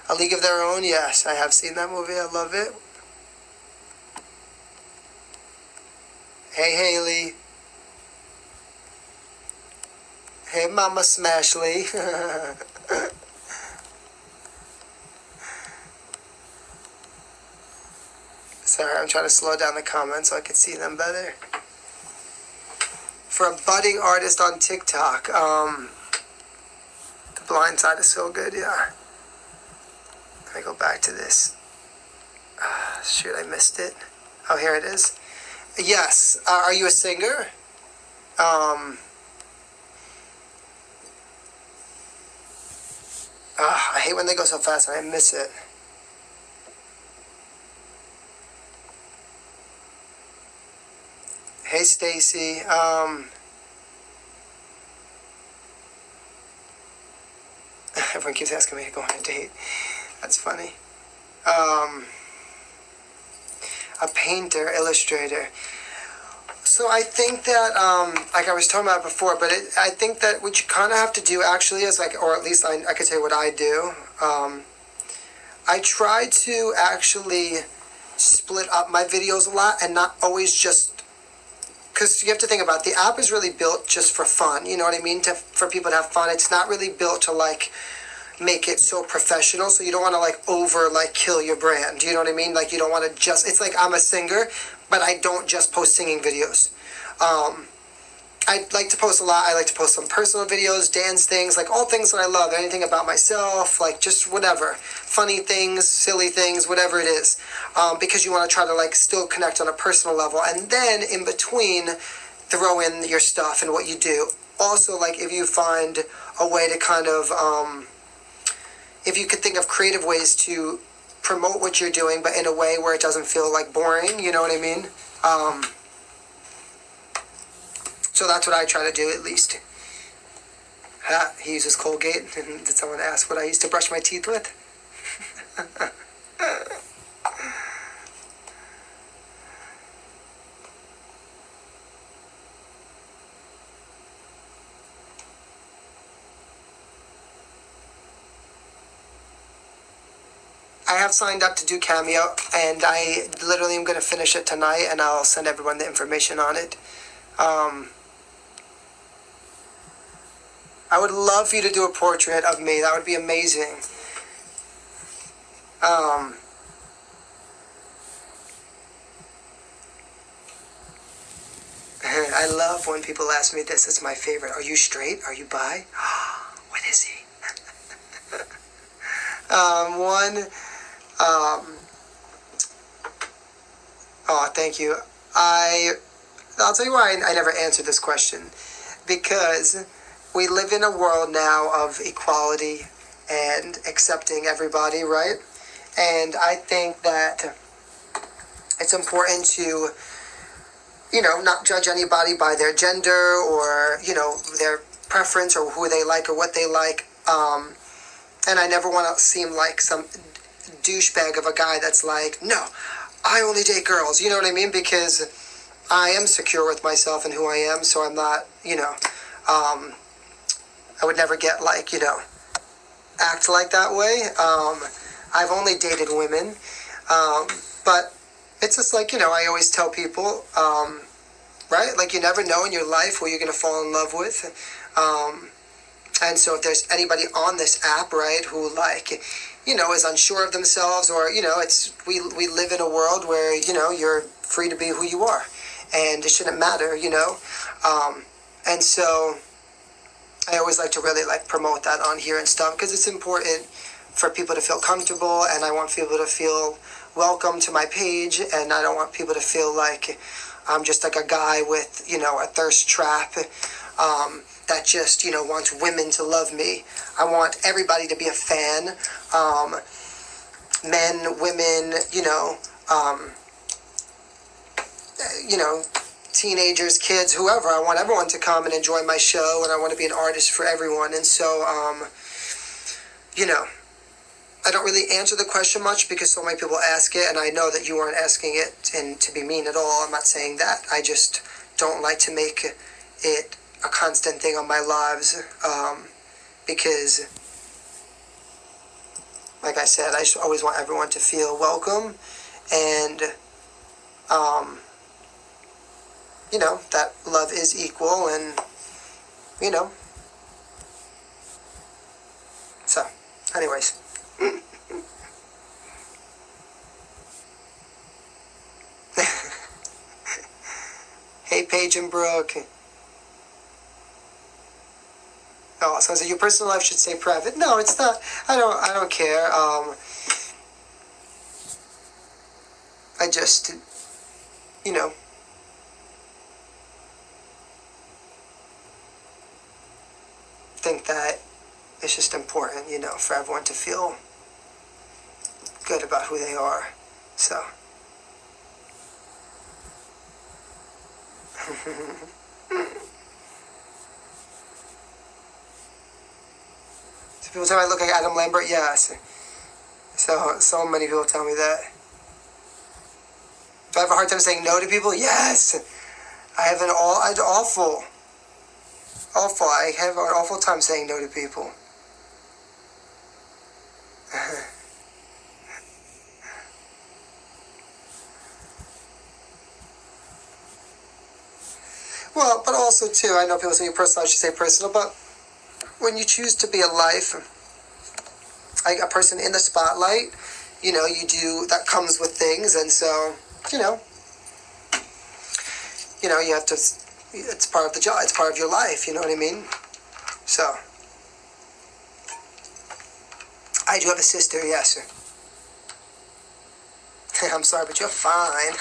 A League of Their Own, yes, I have seen that movie. I love it. Hey, Haley. Hey, Mama Smashley. Sorry, I'm trying to slow down the comments so I can see them better. For a budding artist on TikTok, The Blind Side is so good, yeah. Let me go back to this. Shoot, I missed it. Oh, here it is. Yes. Are you a singer? I hate when they go so fast and I miss it. Hey, Stacy. Everyone keeps asking me to go on a date. That's funny. A painter, illustrator. So I think that, like I was talking about before, but I think that what you kind of have to do actually is like, or at least I could tell you what I do. I try to actually split up my videos a lot and not always just, because you have to think about it, the app is really built just for fun. You know what I mean? For people to have fun. It's not really built to like make it so professional, so you don't want to like over like kill your brand. You know what I mean? Like you don't want to just, it's like I'm a singer, but I don't just post singing videos. I like to post a lot. I like to post some personal videos, dance things, like all things that I love, anything about myself, like just whatever, funny things, silly things, whatever it is, because you want to try to like still connect on a personal level, and then in between throw in your stuff and what you do. Also, like if you find a way to kind of if you could think of creative ways to promote what you're doing, but in a way where it doesn't feel like boring, you know what I mean? So that's what I try to do, at least. He uses Colgate. And did someone ask what I used to brush my teeth with? I have signed up to do Cameo, and I literally am going to finish it tonight, and I'll send everyone the information on it. I would love for you to do a portrait of me. That would be amazing. I love when people ask me this. It's my favorite. Are you straight? Are you bi? What is he? Thank you. I'll tell you why I never answered this question. Because we live in a world now of equality and accepting everybody, right? And I think that it's important to, not judge anybody by their gender or, their preference or who they like or what they like. And I never want to seem like some douchebag of a guy that's like, no, I only date girls. You know what I mean? Because I am secure with myself and who I am, so I'm not, I would never get like, act like that way. I've only dated women, but it's just like, I always tell people, right? Like, you never know in your life who you're going to fall in love with. And so if there's anybody on this app, right, who like, is unsure of themselves or, we live in a world where, you're free to be who you are and it shouldn't matter, and so I always like to really like promote that on here and stuff because it's important for people to feel comfortable and I want people to feel welcome to my page and I don't want people to feel like I'm just like a guy with, a thirst trap that just, wants women to love me. I want everybody to be a fan, men, women, teenagers, kids, whoever. I want everyone to come and enjoy my show and I want to be an artist for everyone. And so, I don't really answer the question much because so many people ask it and I know that you aren't asking it and to be mean at all. I'm not saying that. I just don't like to make it a constant thing on my lives because, like I said, I just always want everyone to feel welcome and, that love is equal and, so, anyways. Hey, Paige and Brooke. Oh, so I said your personal life should stay private. No, it's not. I don't care. I just, think that it's just important, for everyone to feel good about who they are. So. So people tell me I look like Adam Lambert. Yes. So many people tell me that. Do I have a hard time saying no to people? Yes. I have an awful. I have an awful time saying no to people. Well, but also too, I know people say your personal, I should say personal, but when you choose to be a life, like a person in the spotlight, you do, that comes with things, and so, you have to, it's part of the job, it's part of your life, you know what I mean? So, I do have a sister, yes. I'm sorry, but you're fine.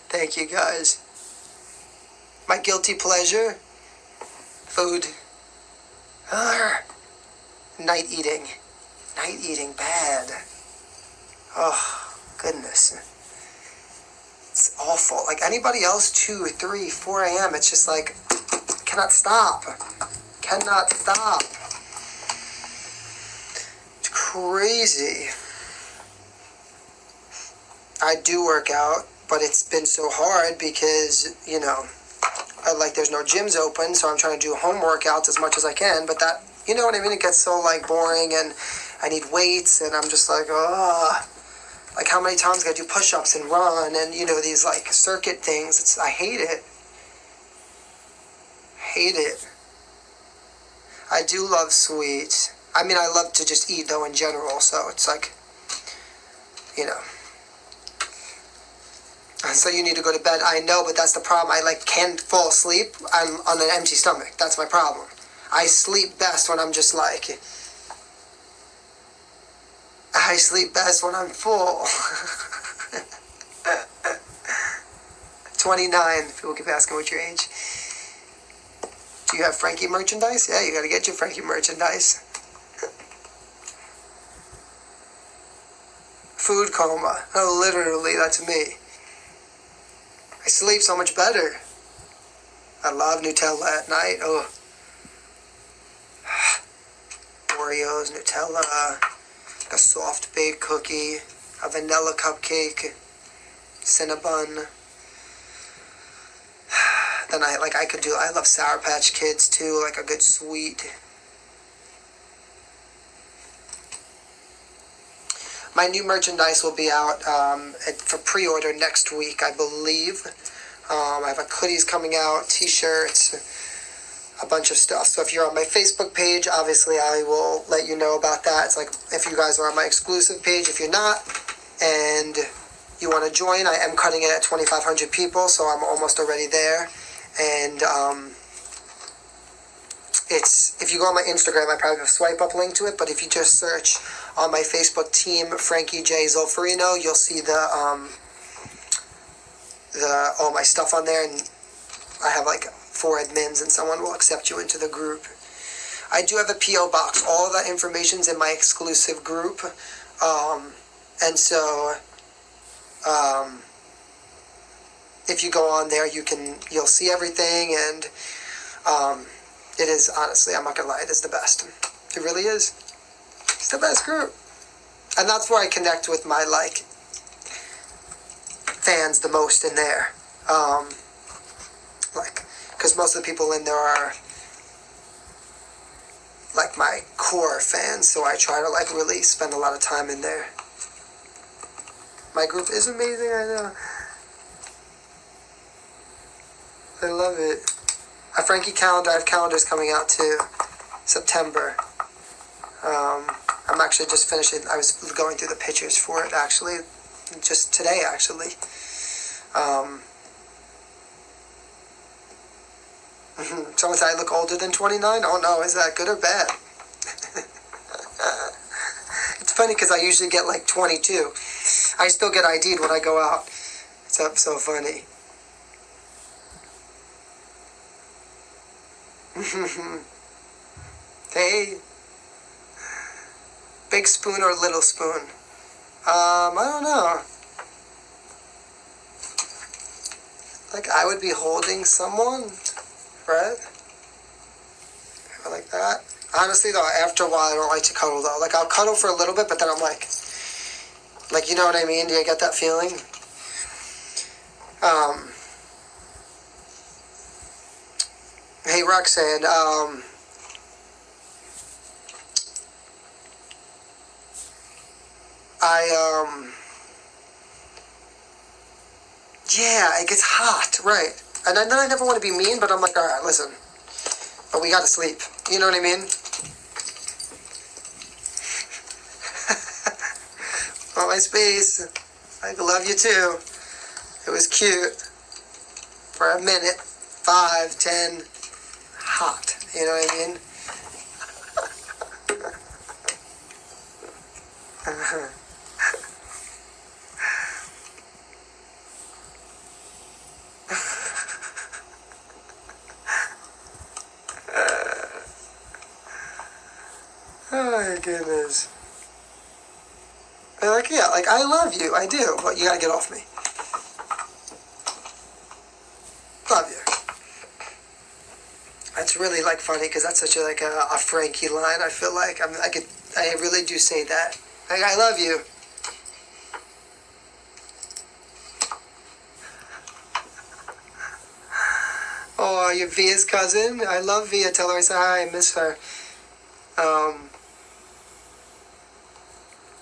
Thank you, guys. My guilty pleasure? Food. Night eating. Night eating, bad. Oh, goodness. It's awful. Like anybody else, 2, 3, 4 a.m., it's just like, cannot stop. Cannot stop. It's crazy. I do work out, but it's been so hard because, you know, like there's no gyms open, so I'm trying to do home workouts as much as I can, but that, you know what I mean? It gets so like boring, and I need weights, and I'm just like, oh, like how many times I gotta do push-ups and run, and you know, these like circuit things. I hate it. Hate it. I do love sweets. I mean, I love to just eat though in general, so it's like, you know. So you need to go to bed. I know, but that's the problem. I like can't fall asleep. I'm on an empty stomach. That's my problem. I sleep best when I'm just like, I sleep best when I'm full. 29. People keep asking what your age. Do you have Frankie merchandise? Yeah, you gotta get your Frankie merchandise. Food coma. Oh, literally, that's me. I sleep so much better. I love Nutella at night. Oh. Oreos, Nutella, a soft baked cookie, a vanilla cupcake, Cinnabon. Then I love Sour Patch Kids too, like a good sweet. My new merchandise will be out for pre-order next week, I believe. I have hoodies coming out, t-shirts, a bunch of stuff. So if you're on my Facebook page, obviously I will let you know about that. It's like if you guys are on my exclusive page. If you're not and you want to join, I am cutting it at 2,500 people, so I'm almost already there. And if you go on my Instagram, I probably have a swipe up link to it, but if you just search on my Facebook team, Frankie J. Zulferino, you'll see all my stuff on there, and I have like 4 admins, and someone will accept you into the group. I do have a P.O. box. All of that information's in my exclusive group, and so if you go on there, you'll see everything, and it is, honestly, I'm not gonna lie, it is the best. It really is. It's the best group. And that's where I connect with my, like, fans the most in there. Because most of the people in there are, like, my core fans, so I try to, like, really spend a lot of time in there. My group is amazing, I know. I love it. A Frankie calendar, I have calendars coming out too. September. I'm actually just finishing, I was going through the pictures for it actually. Just today actually. Someone said I look older than 29? Oh no, is that good or bad? It's funny because I usually get like 22. I still get ID'd when I go out. It's so funny. Hey. Big spoon or little spoon? I don't know. Like, I would be holding someone, right? Like that. Honestly, though, after a while, I don't like to cuddle, though. Like, I'll cuddle for a little bit, but then I'm like, you know what I mean? Do you get that feeling? Hey, Roxanne, yeah, it gets hot, right. And then I never want to be mean, but I'm like, all right, listen, but we gotta sleep. You know what I mean? Want my space. I love you too. It was cute. For a minute, 5, 10, hot. You know what I mean? Oh my goodness. They're like, yeah, like, I love you. I do, but you gotta get off me. That's really like funny because that's such a Frankie line. I feel like I really do say that. Like, I love you. Oh, you're Via's cousin? I love Via. Tell her I say hi. I miss her.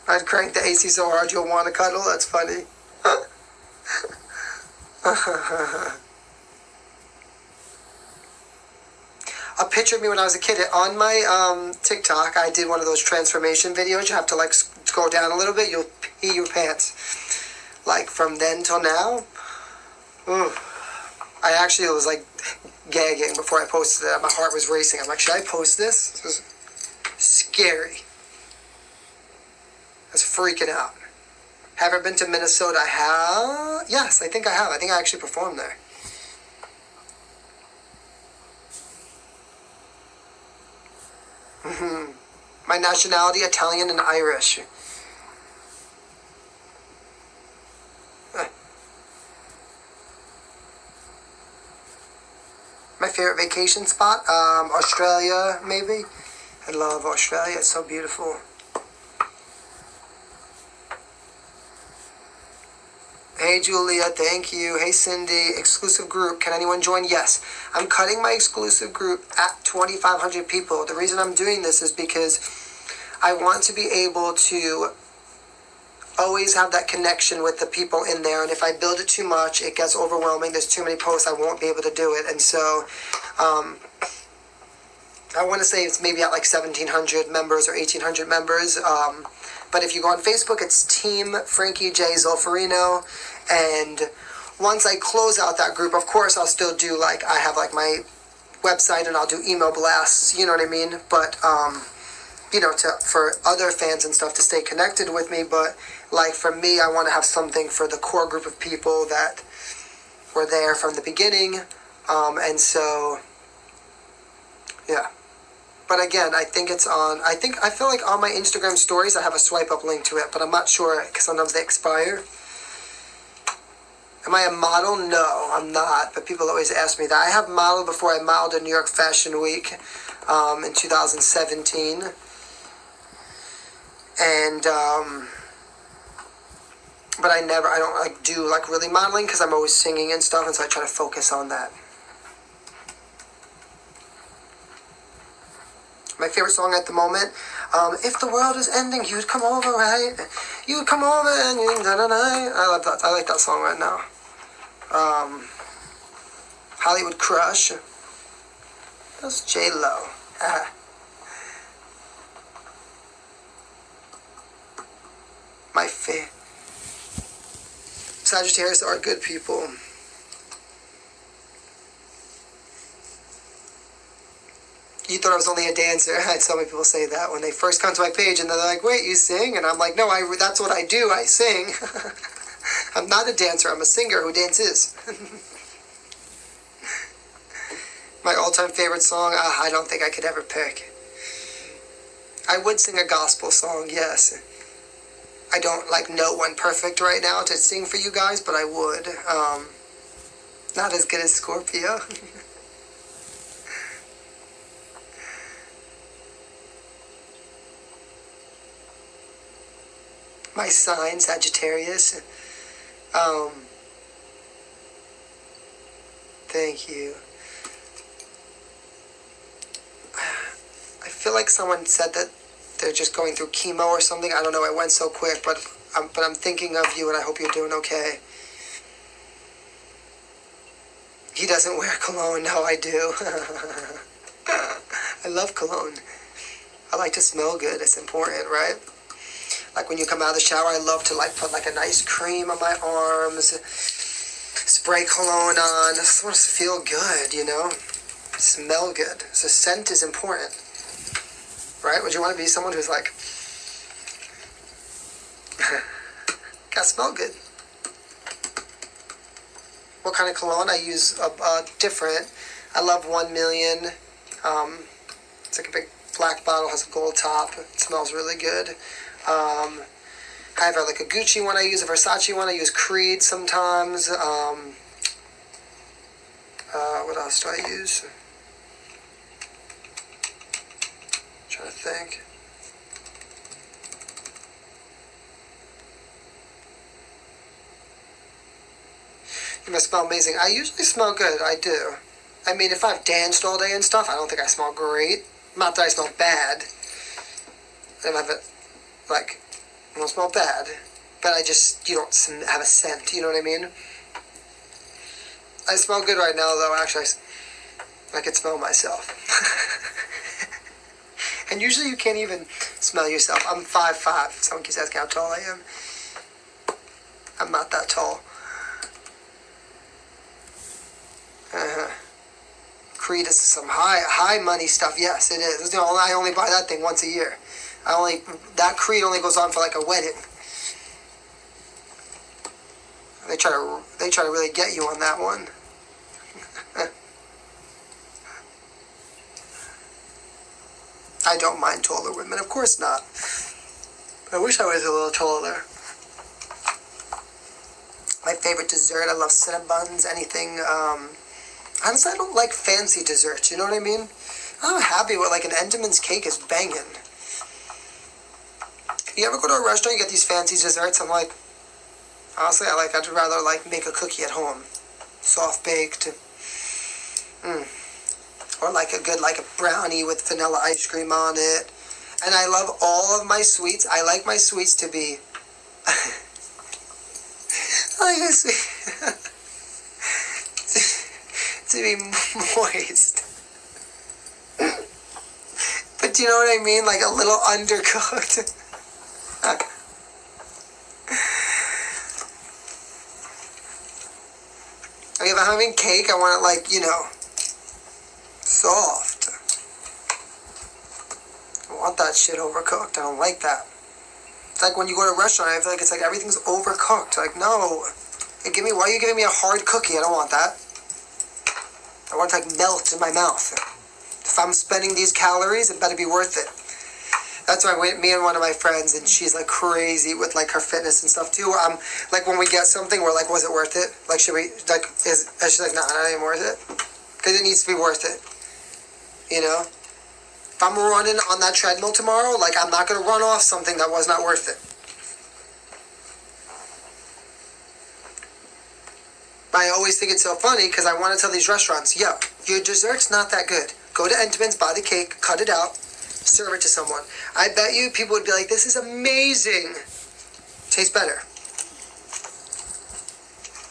I'd crank the AC so hard you'll want to cuddle. That's funny. A picture of me when I was a kid. On my TikTok, I did one of those transformation videos. You have to like go down a little bit. You'll pee your pants. Like from then till now. Ooh. I actually was like gagging before I posted it. My heart was racing. I'm like, should I post this? This was scary. I was freaking out. Have I been to Minnesota? I have. Yes, I think I have. I think I actually performed there. My nationality, Italian and Irish. My favorite vacation spot? Australia, maybe. I love Australia. It's so beautiful. Hey, Julia, thank you. Hey, Cindy, exclusive group. Can anyone join? Yes. I'm cutting my exclusive group at 2,500 people. The reason I'm doing this is because I want to be able to always have that connection with the people in there. And if I build it too much, it gets overwhelming. There's too many posts. I won't be able to do it. And so I want to say it's maybe at like 1,700 members or 1,800 members. But if you go on Facebook, it's Team Frankie J Zulferino. And once I close out that group, of course, I'll still do like, I have like my website and I'll do email blasts, you know what I mean? But, you know, for other fans and stuff to stay connected with me. But like for me, I want to have something for the core group of people that were there from the beginning. And so, yeah. But again, I think it's on, I feel like on my Instagram stories, I have a swipe up link to it, but I'm not sure because sometimes they expire. Am I a model? No, I'm not. But people always ask me that. I have modeled before. I modeled at New York Fashion Week in 2017. And, but I don't like do like really modeling because I'm always singing and stuff. And so I try to focus on that. My favorite song at the moment, if the world is ending, you'd come over, right? You'd come over and you da-da-da. I love that. I like that song right now. Hollywood Crush. That's J-Lo. My Sagittarius are good people. You thought I was only a dancer. I had so many people say that when they first come to my page and they're like, wait, you sing? And I'm like, no, that's what I do. I sing. I'm not a dancer. I'm a singer who dances. My all-time favorite song? I don't think I could ever pick. I would sing a gospel song, yes. I don't like know one perfect right now to sing for you guys, but I would. Not as good as Scorpio. My sign, Sagittarius. Thank you. I feel like someone said that they're just going through chemo or something. I don't know. I went so quick, but I'm thinking of you, and I hope you're doing okay. He doesn't wear cologne. No, I do. I love cologne. I like to smell good. It's important, right? Like when you come out of the shower, I love to like put like a nice cream on my arms, spray cologne on. I just want to feel good, you know? Smell good. So scent is important, right? Would you want to be someone who's like, gotta smell good? What kind of cologne? I use different. I love 1 Million. It's like a big black bottle, has a gold top. It smells really good. I have like a Gucci one I use, a Versace one I use, Creed sometimes. What else do I use? think. You must smell amazing. I usually smell good. I do. I mean, if I've danced all day and stuff, I don't think I smell great. Not that I smell bad. If I've, like, I don't smell bad. But you don't have a scent, you know what I mean? I smell good right now, though. Actually, I could smell myself. And usually you can't even smell yourself. I'm 5'5". Someone keeps asking how tall I am. I'm not that tall. Creed is some high money stuff. Yes, it is. I only buy that thing once a year. That Creed only goes on for like a wedding. They try to really get you on that one. I don't mind taller women, of course not. I wish I was a little taller. My favorite dessert, I love Cinnabons, anything. Honestly, I don't like fancy desserts, you know what I mean? I'm happy with like an Entenmann's cake is banging. You ever go to a restaurant, you get these fancy desserts, I'm like, honestly, I'd rather like make a cookie at home. Soft baked. Or like a brownie with vanilla ice cream on it. And I love all of my sweets. I like my sweets to be... I like my to be moist. But do you know what I mean? Like a little undercooked. Like if I'm having cake, I want it like, soft. I want that shit overcooked. I don't like that. It's like when you go to a restaurant, I feel like it's like everything's overcooked. Like, no. Why are you giving me a hard cookie? I don't want that. I want it to like melt in my mouth. If I'm spending these calories, it better be worth it. That's why me and one of my friends, and she's like crazy with like her fitness and stuff too. I'm like, when we get something, we're like, was it worth it? Like, should we, like, she's like, nah, not even worth it. Because it needs to be worth it. You know? If I'm running on that treadmill tomorrow, like, I'm not going to run off something that was not worth it. But I always think it's so funny because I want to tell these restaurants, yo, your dessert's not that good. Go to Entenmann's, buy the cake, cut it out, serve it to someone. I bet you people would be like, this is amazing. Tastes better.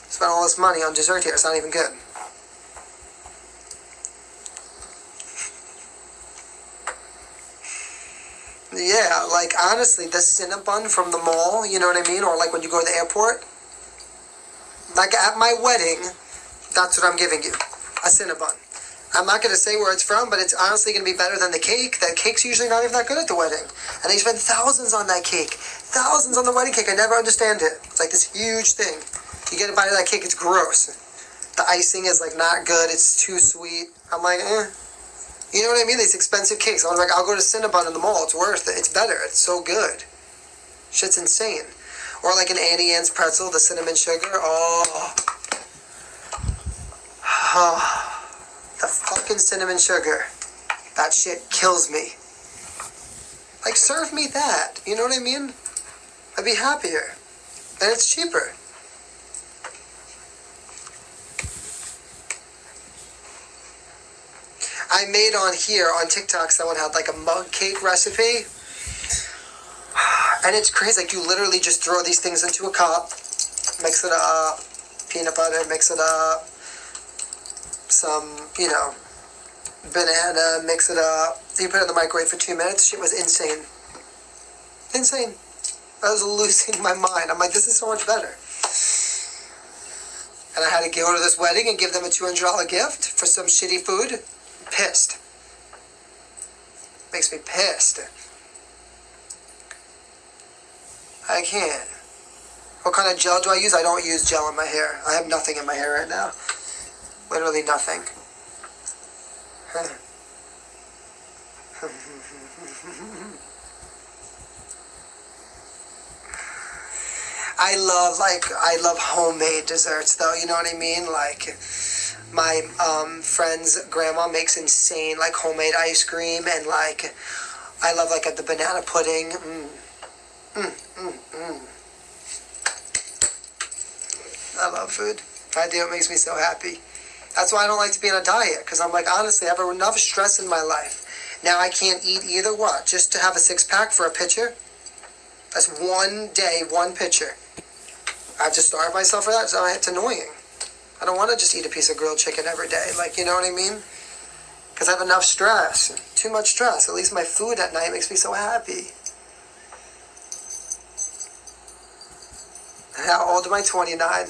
Spent all this money on dessert here. It's not even good. Yeah, like, honestly, the Cinnabon from the mall, you know what I mean? Or, like, when you go to the airport. Like, at my wedding, that's what I'm giving you. A Cinnabon. I'm not going to say where it's from, but it's honestly going to be better than the cake. That cake's usually not even that good at the wedding. And they spend thousands on that cake. Thousands on the wedding cake. I never understand it. It's like this huge thing. You get a bite of that cake, it's gross. The icing is, like, not good. It's too sweet. I'm like, You know what I mean? These expensive cakes. I'm like, I'll go to Cinnabon in the mall. It's worth it. It's better. It's so good. Shit's insane. Or like an Auntie Anne's pretzel, the cinnamon sugar. Oh. The fucking cinnamon sugar. That shit kills me. Like, serve me that. You know what I mean? I'd be happier. And it's cheaper. I made on here, on TikTok, someone had like a mug cake recipe. And it's crazy, like you literally just throw these things into a cup, mix it up, peanut butter, mix it up, some, banana, mix it up. You put it in the microwave for 2 minutes. Shit was insane. Insane. I was losing my mind. I'm like, this is so much better. And I had to go to this wedding and give them a $200 gift for some shitty food. Pissed. Makes me pissed. I can't. What kind of gel do I use? I don't use gel in my hair. I have nothing in my hair right now. Literally nothing. I love homemade desserts though, you know what I mean? Like, my friend's grandma makes insane, like, homemade ice cream and, like, I love like the banana pudding. I love food. I do. It makes me so happy. That's why I don't like to be on a diet, because I'm like, honestly, I have enough stress in my life. Now I can't eat either what? Just to have a six-pack for a pitcher? That's one day, one pitcher. I have to starve myself for that, so it's annoying. I don't want to just eat a piece of grilled chicken every day. Like, you know what I mean? Because I have enough stress. Too much stress. At least my food at night makes me so happy. How old am I? 29.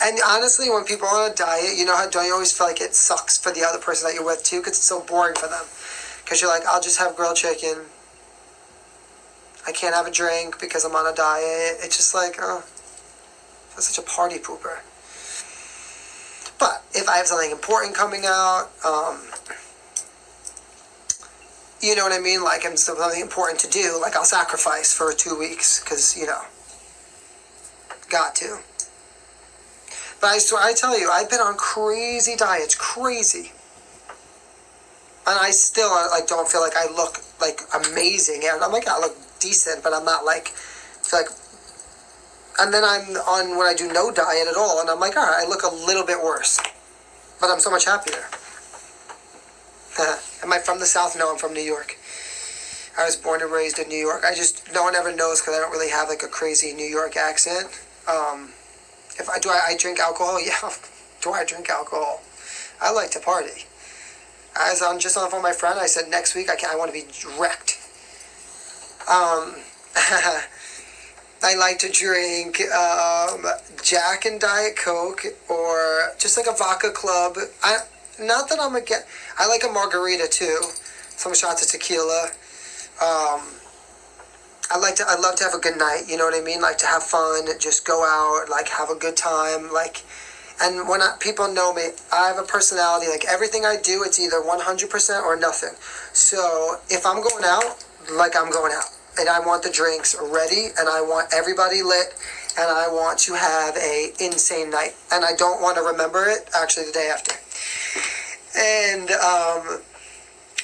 And honestly, when people are on a diet, you know how don't you always feel like it sucks for the other person that you're with too, because it's so boring for them. Because you're like, I'll just have grilled chicken. I can't have a drink because I'm on a diet. It's just like, oh, that's such a party pooper. But if I have something important coming out, you know what I mean? Like, I'm something important to do, like I'll sacrifice for 2 weeks, because, you know, got to. But I swear, I tell you, I've been on crazy diets, crazy. And I still, like, don't feel like I look, like, amazing. And I'm like, I look decent, but I'm not, like, feel like... And then I'm on when I do no diet at all, and I'm like, all right, I look a little bit worse. But I'm so much happier. Am I from the South? No, I'm from New York. I was born and raised in New York. No one ever knows because I don't really have, like, a crazy New York accent. If I I drink alcohol? Yeah. Do I drink alcohol? I like to party. I was just on the phone with my friend. I said next week I want to be wrecked. I like to drink Jack and Diet Coke, or just like a vodka club. Not that I'm against. I like a margarita too. Some shots of tequila. I love to have a good night, you know what I mean? Like to have fun, just go out, like have a good time, like, and when people know me, I have a personality, like everything I do, it's either 100% or nothing. So if I'm going out, like I'm going out, and I want the drinks ready, and I want everybody lit, and I want to have a insane night, and I don't want to remember it, actually the day after. And,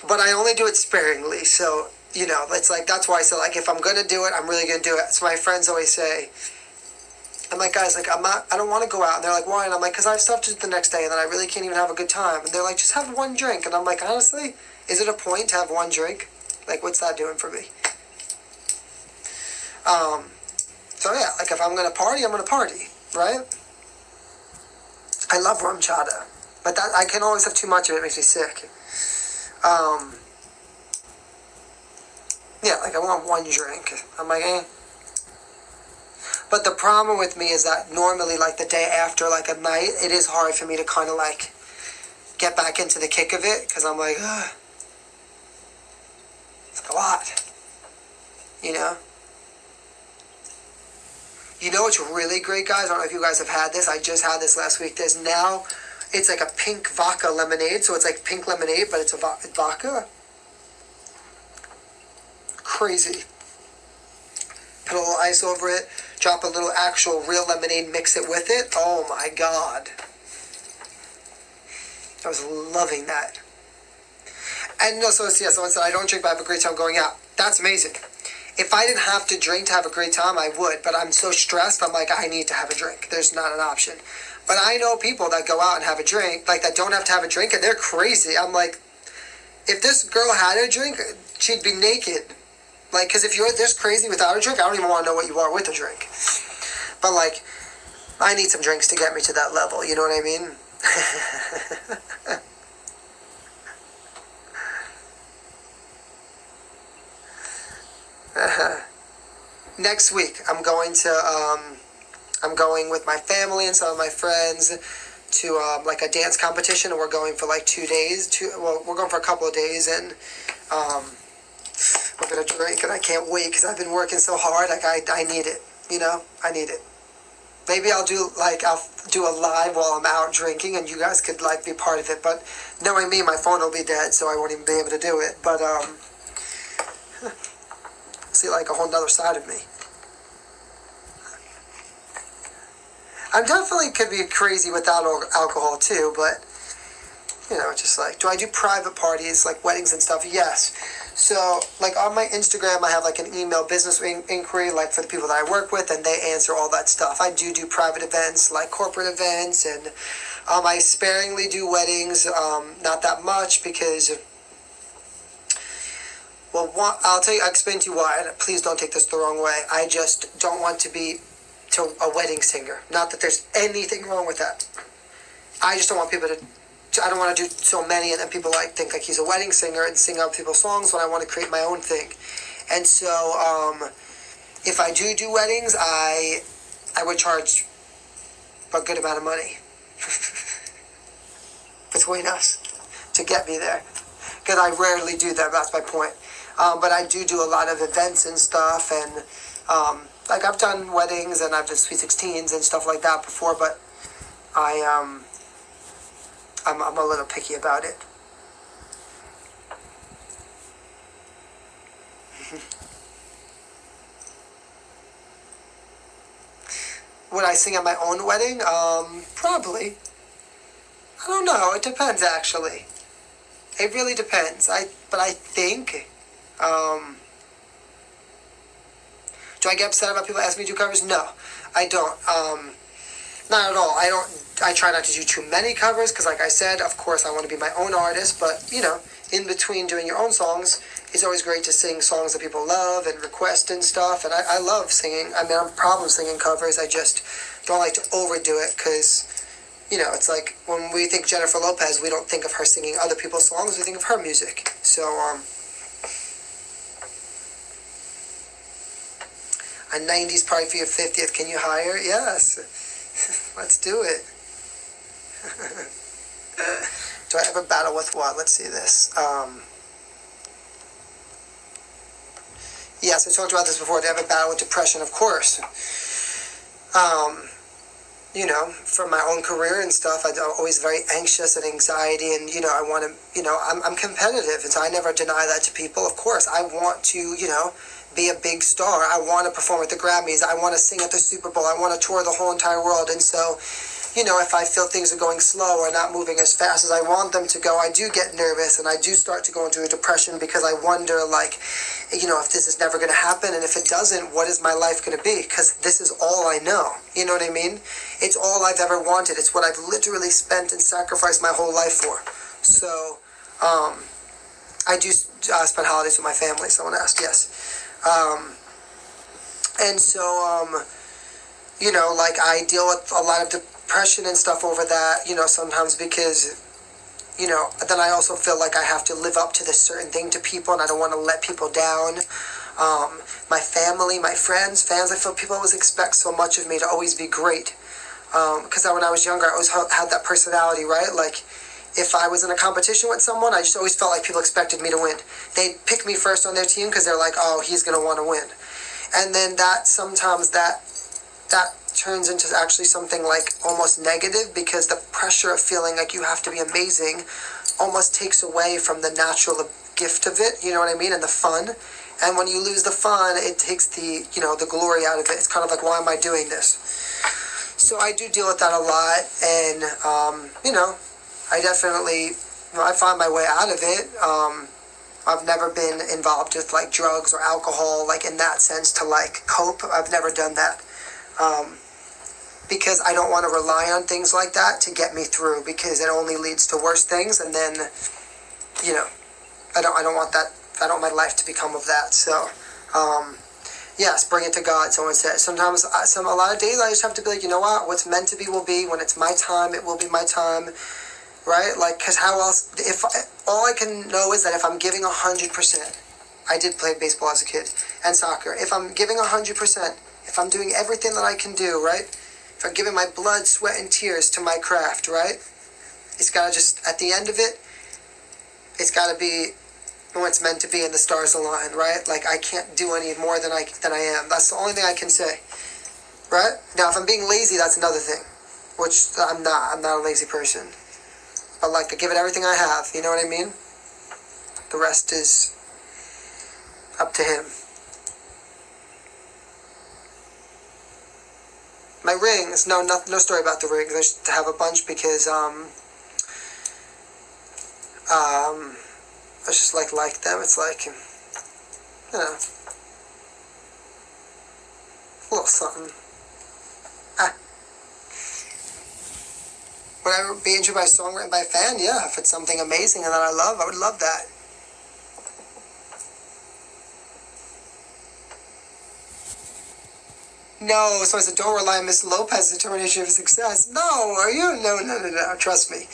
but I only do it sparingly, so... You know, it's like, that's why I said, like, if I'm going to do it, I'm really going to do it. So my friends always say, I'm like, guys, like, I don't want to go out. And they're like, why? And I'm like, because I have stuff to do the next day, and then I really can't even have a good time. And they're like, just have one drink. And I'm like, honestly, is it a point to have one drink? Like, what's that doing for me? So yeah, like, if I'm going to party, I'm going to party, right? I love rum chata. But that, I can always have too much of it. It makes me sick. Yeah, like I want one drink. I'm like, eh. But the problem with me is that normally, like the day after, like a night, it is hard for me to kind of like get back into the kick of it, because I'm like, ugh. It's like a lot. You know? You know what's really great, guys? I don't know if you guys have had this. I just had this last week. There's now, it's like a pink vodka lemonade. So it's like pink lemonade, but it's a vodka. Crazy. Put a little ice over it, drop a little actual real lemonade, mix it with it. Oh my God. I was loving that. And no, so yeah, someone said, I don't drink, but I have a great time going out. That's amazing. If I didn't have to drink to have a great time, I would, but I'm so stressed, I'm like, I need to have a drink. There's not an option. But I know people that go out and have a drink, like that don't have to have a drink, and they're crazy. I'm like, if this girl had a drink, she'd be naked. Like, because if you're this crazy without a drink, I don't even want to know what you are with a drink. But, like, I need some drinks to get me to that level, you know what I mean? Next week, I'm going with my family and some of my friends to, like, a dance competition, and we're going for, like, 2 days. We're going for a couple of days, and, we're going to drink, and I can't wait, because I've been working so hard. Like, I need it, you know? I need it. Maybe I'll do a live while I'm out drinking, and you guys could, like, be part of it. But knowing me, my phone will be dead, so I won't even be able to do it. But, see, like, a whole nother side of me. I'm definitely could be crazy without alcohol, too, but just like, do I do private parties, like weddings and stuff? Yes. So, like on my Instagram, I have like an email business inquiry, like for the people that I work with, and they answer all that stuff. I do private events, like corporate events, and I sparingly do weddings, not that much because, well, I'll explain to you why, and please don't take this the wrong way. I just don't want to be a wedding singer. Not that there's anything wrong with that. I just don't want people to, I don't want to do so many and then people think like he's a wedding singer and sing other people's songs when I want to create my own thing. And so, if I do weddings, I would charge a good amount of money between us to get me there. Because I rarely do that, that's my point. But I do a lot of events and stuff, and like I've done weddings and I've done Sweet 16s and stuff like that before, but I'm a little picky about it. Would I sing at my own wedding? Probably. I don't know. It depends, actually. It really depends. But I think, do I get upset about people asking me to do covers? No, I don't. Not at all. I try not to do too many covers because, like I said, of course, I want to be my own artist. But, in between doing your own songs, it's always great to sing songs that people love and request and stuff. And I love singing. I mean, I don't have a problem singing covers. I just don't like to overdo it because, it's like when we think Jennifer Lopez, we don't think of her singing other people's songs. We think of her music. So, a 90s party for your 50th. Can you hire? Yes. Let's do it. Do I ever battle with what? Let's see this. Yes, I talked about this before. Do I ever battle with depression? Of course. From my own career and stuff, I'm always very anxious and anxiety, and, I want to, I'm competitive, and so I never deny that to people. Of course, I want to, be a big star. I want to perform at the Grammys. I want to sing at the Super Bowl. I want to tour the whole entire world. And so, if I feel things are going slow or not moving as fast as I want them to go, I do get nervous and I do start to go into a depression because I wonder, if this is never going to happen, and if it doesn't, what is my life going to be? Because this is all I know. You know what I mean? It's all I've ever wanted. It's what I've literally spent and sacrificed my whole life for. So, I do spend holidays with my family, someone asked, yes. And so, I deal with a lot of depression and stuff over that, sometimes because, then I also feel like I have to live up to this certain thing to people, and I don't want to let people down. My family, my friends, fans, I feel people always expect so much of me to always be great. Because when I was younger, I always had that personality, right? Like, if I was in a competition with someone, I just always felt like people expected me to win. They'd pick me first on their team because they're like, oh, he's going to want to win. And then sometimes that turns into actually something like almost negative, because the pressure of feeling like you have to be amazing almost takes away from the natural gift of it, you know what I mean, and the fun. And when you lose the fun, it takes the glory out of it. It's kind of like, why am I doing this? So I do deal with that a lot, and, I definitely, I find my way out of it. I've never been involved with, drugs or alcohol, in that sense, to, cope. I've never done that. Because I don't want to rely on things like that to get me through, because it only leads to worse things, and then, I don't want that. I don't want my life to become of that. So, yes, bring it to God, someone said. Sometimes, a lot of days I just have to be like, you know what? What's meant to be will be. When it's my time, it will be my time. Right? Because how else, all I can know is that if I'm giving 100%, I did play baseball as a kid, and soccer. If I'm giving 100%, if I'm doing everything that I can do, right? If I'm giving my blood, sweat, and tears to my craft, right? It's got to just, at the end of it, it's got to be when it's meant to be and the stars align, right? I can't do any more than I am. That's the only thing I can say, right? Now, if I'm being lazy, that's another thing, which I'm not. I'm not a lazy person. But I give it everything I have, you know what I mean? The rest is up to him. My rings, no story about the rings. I just have a bunch because, I just like them. It's like, a little something. Would I be interested by a song written by a fan? Yeah, if it's something amazing and that I love, I would love that. No, so I said, don't rely on Miss Lopez's determination of success. No, are you? No. Trust me.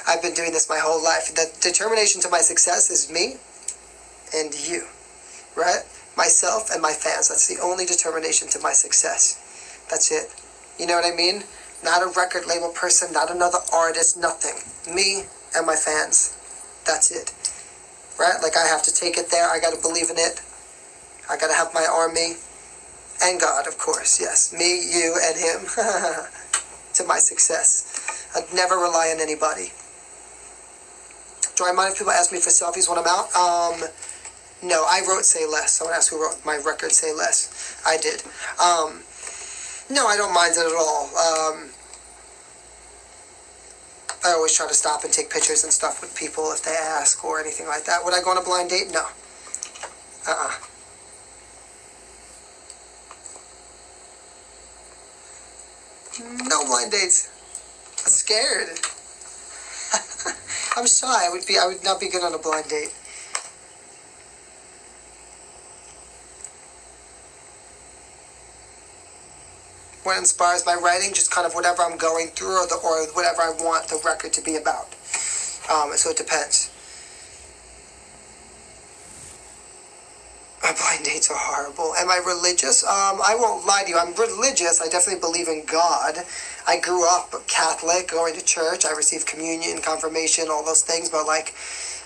I've been doing this my whole life. The determination to my success is me and you, right? Myself and my fans. That's the only determination to my success. That's it. You know what I mean? Not a record label person, not another artist, nothing. Me and my fans. That's it. Right? Like, I have to take it there. I got to believe in it. I got to have my army. And God, of course, yes. Me, you, and him. To my success. I'd never rely on anybody. Do I mind if people ask me for selfies when I'm out? No, I wrote Say Less. Someone asked who wrote my record Say Less. I did. No, I don't mind it at all. I always try to stop and take pictures and stuff with people if they ask or anything like that. Would I go on a blind date? No. No blind dates. I'm scared. I'm shy. I would not be good on a blind date. What inspires my writing? Just kind of whatever I'm going through or whatever I want the record to be about. So it depends. My blind dates are horrible. Am I religious? I won't lie to you. I'm religious. I definitely believe in God. I grew up Catholic, going to church. I received communion, confirmation, all those things. But, like,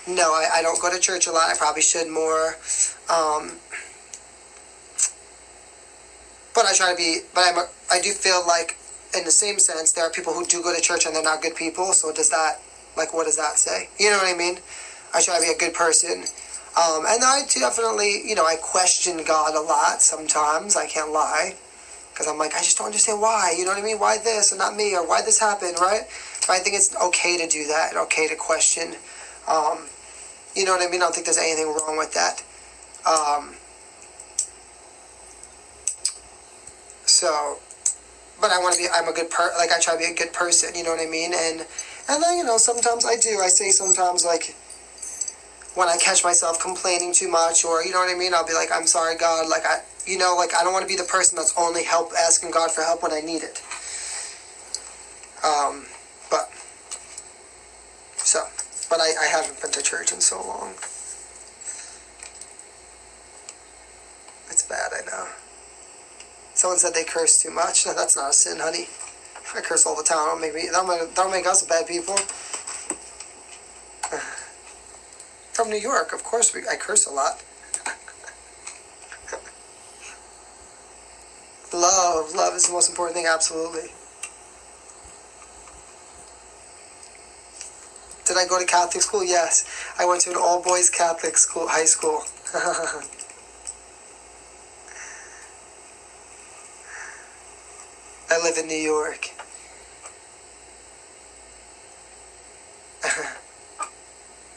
no, I don't go to church a lot. I probably should more. But I try to be, I do feel like, in the same sense, there are people who do go to church and they're not good people. So does that, like, what does that say? You know what I mean? I try to be a good person. And I definitely, I question God a lot sometimes. I can't lie. Because I'm like, I just don't understand why. You know what I mean? Why this and not me? Or why this happened, right? But I think it's okay to do that. Okay to question. You know what I mean? I don't think there's anything wrong with that. But I'm a good I try to be a good person. You know what I mean? And then, sometimes I do. I say sometimes, like, when I catch myself complaining too much, or, you know what I mean, I'll be like, I'm sorry, God, I don't want to be the person that's only asking God for help when I need it. But I haven't been to church in so long. It's bad, I know. Someone said they curse too much. No, that's not a sin, honey. I curse all the time. Don't make us bad people. From New York, of course I curse a lot. Love is the most important thing, absolutely. Did I go to Catholic school? Yes. I went to an all-boys Catholic school, high school. I live in New York.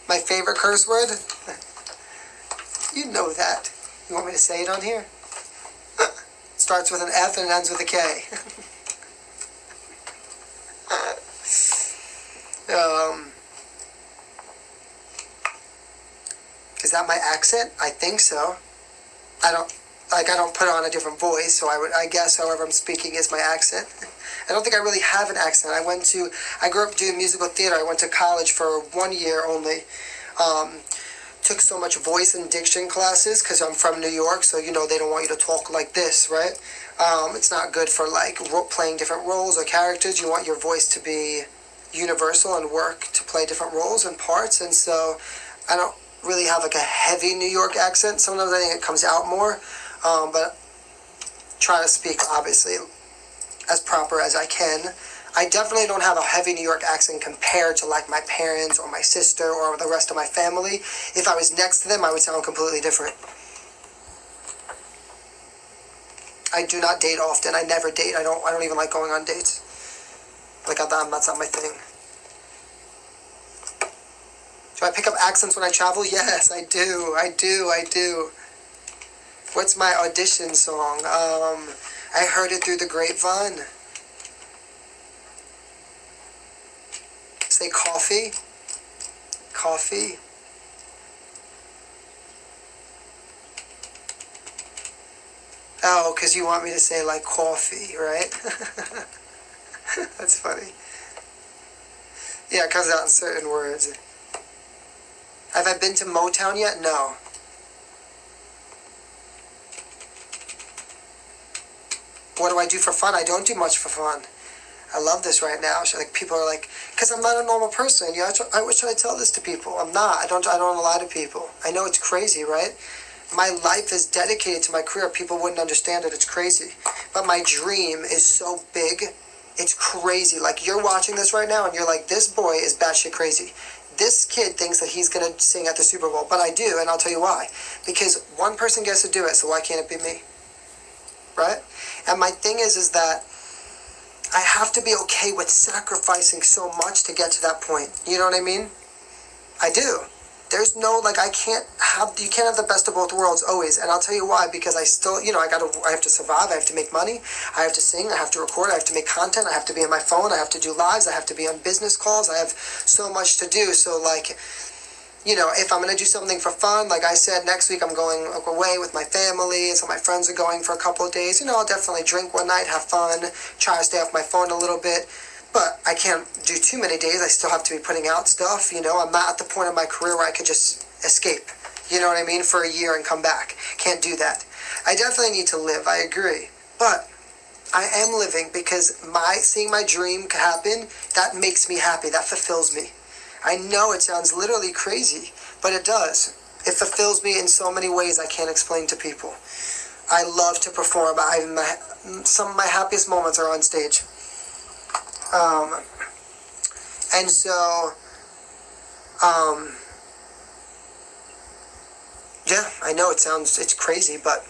My favorite curse word? You know that. You want me to say it on here? Starts with an F and ends with a K. Is that my accent? I think so. I don't put on a different voice, so I guess however I'm speaking is my accent. I don't think I really have an accent. I grew up doing musical theater. I went to college for 1 year only. Took so much voice and diction classes because I'm from New York, so they don't want you to talk like this, right? It's not good for playing different roles or characters. You want your voice to be universal and work to play different roles and parts, and so I don't really have a heavy New York accent. Sometimes I think it comes out more, but try to speak obviously as proper as I can. I definitely don't have a heavy New York accent compared to my parents or my sister or the rest of my family. If I was next to them, I would sound completely different. I do not date often. I never date. I don't even like going on dates. That's not my thing. Do I pick up accents when I travel? Yes, I do. I do. What's my audition song? I heard it through the grapevine. Say coffee. Coffee. Oh, because you want me to say like coffee, right? That's funny. Yeah, it comes out in certain words. Have I been to Motown yet? No. What do I do for fun? I don't do much for fun. I love this right now. Like people are like, because I'm not a normal person. You know, I should I tell this to people? I'm not. I don't lie to people. I know it's crazy, right? My life is dedicated to my career. People wouldn't understand it. It's crazy. But my dream is so big. It's crazy. Like you're watching this right now and you're like, this boy is batshit crazy. This kid thinks that he's going to sing at the Super Bowl. But I do, and I'll tell you why. Because one person gets to do it, so why can't it be me? Right? And my thing is that I have to be okay with sacrificing so much to get to that point. You know what I mean? I do. There's no, like, you can't have the best of both worlds always. And I'll tell you why, because I still, you know, I have to survive, I have to make money, I have to sing, I have to record, I have to make content, I have to be on my phone, I have to do lives, I have to be on business calls, I have so much to do. So, like, you know, if I'm going to do something for fun, like I said, next week I'm going away with my family, so my friends are going for a couple of days. You know, I'll definitely drink one night, have fun, try to stay off my phone a little bit. But I can't do too many days. I still have to be putting out stuff, you know. I'm not at the point of my career where I could just escape, you know what I mean, for a year and come back. Can't do that. I definitely need to live, I agree. But I am living because seeing my dream happen, that makes me happy. That fulfills me. I know it sounds literally crazy, but it does. It fulfills me in so many ways I can't explain to people. I love to perform. Some of my happiest moments are on stage. And so, yeah, I know it's crazy, but,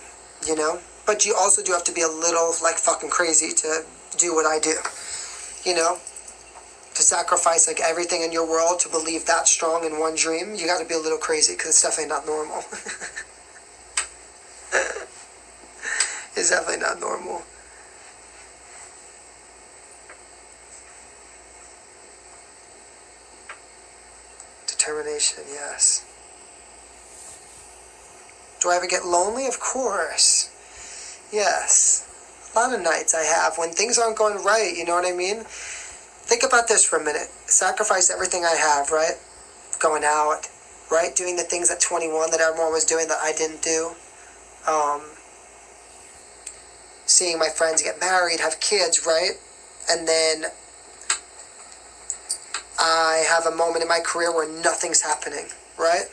you know, but you also do have to be a little, like, fucking crazy to do what I do, you know? To sacrifice, like, everything in your world to believe that strong in one dream, you gotta be a little crazy, because it's definitely not normal. It's definitely not normal. Determination, yes. Do I ever get lonely? Of course. Yes. A lot of nights I have when things aren't going right, you know what I mean? Think about this for a minute. Sacrifice everything I have, right? Going out, right? Doing the things at 21 that everyone was doing that I didn't do. Seeing my friends get married, have kids, right? And then I have a moment in my career where nothing's happening, right?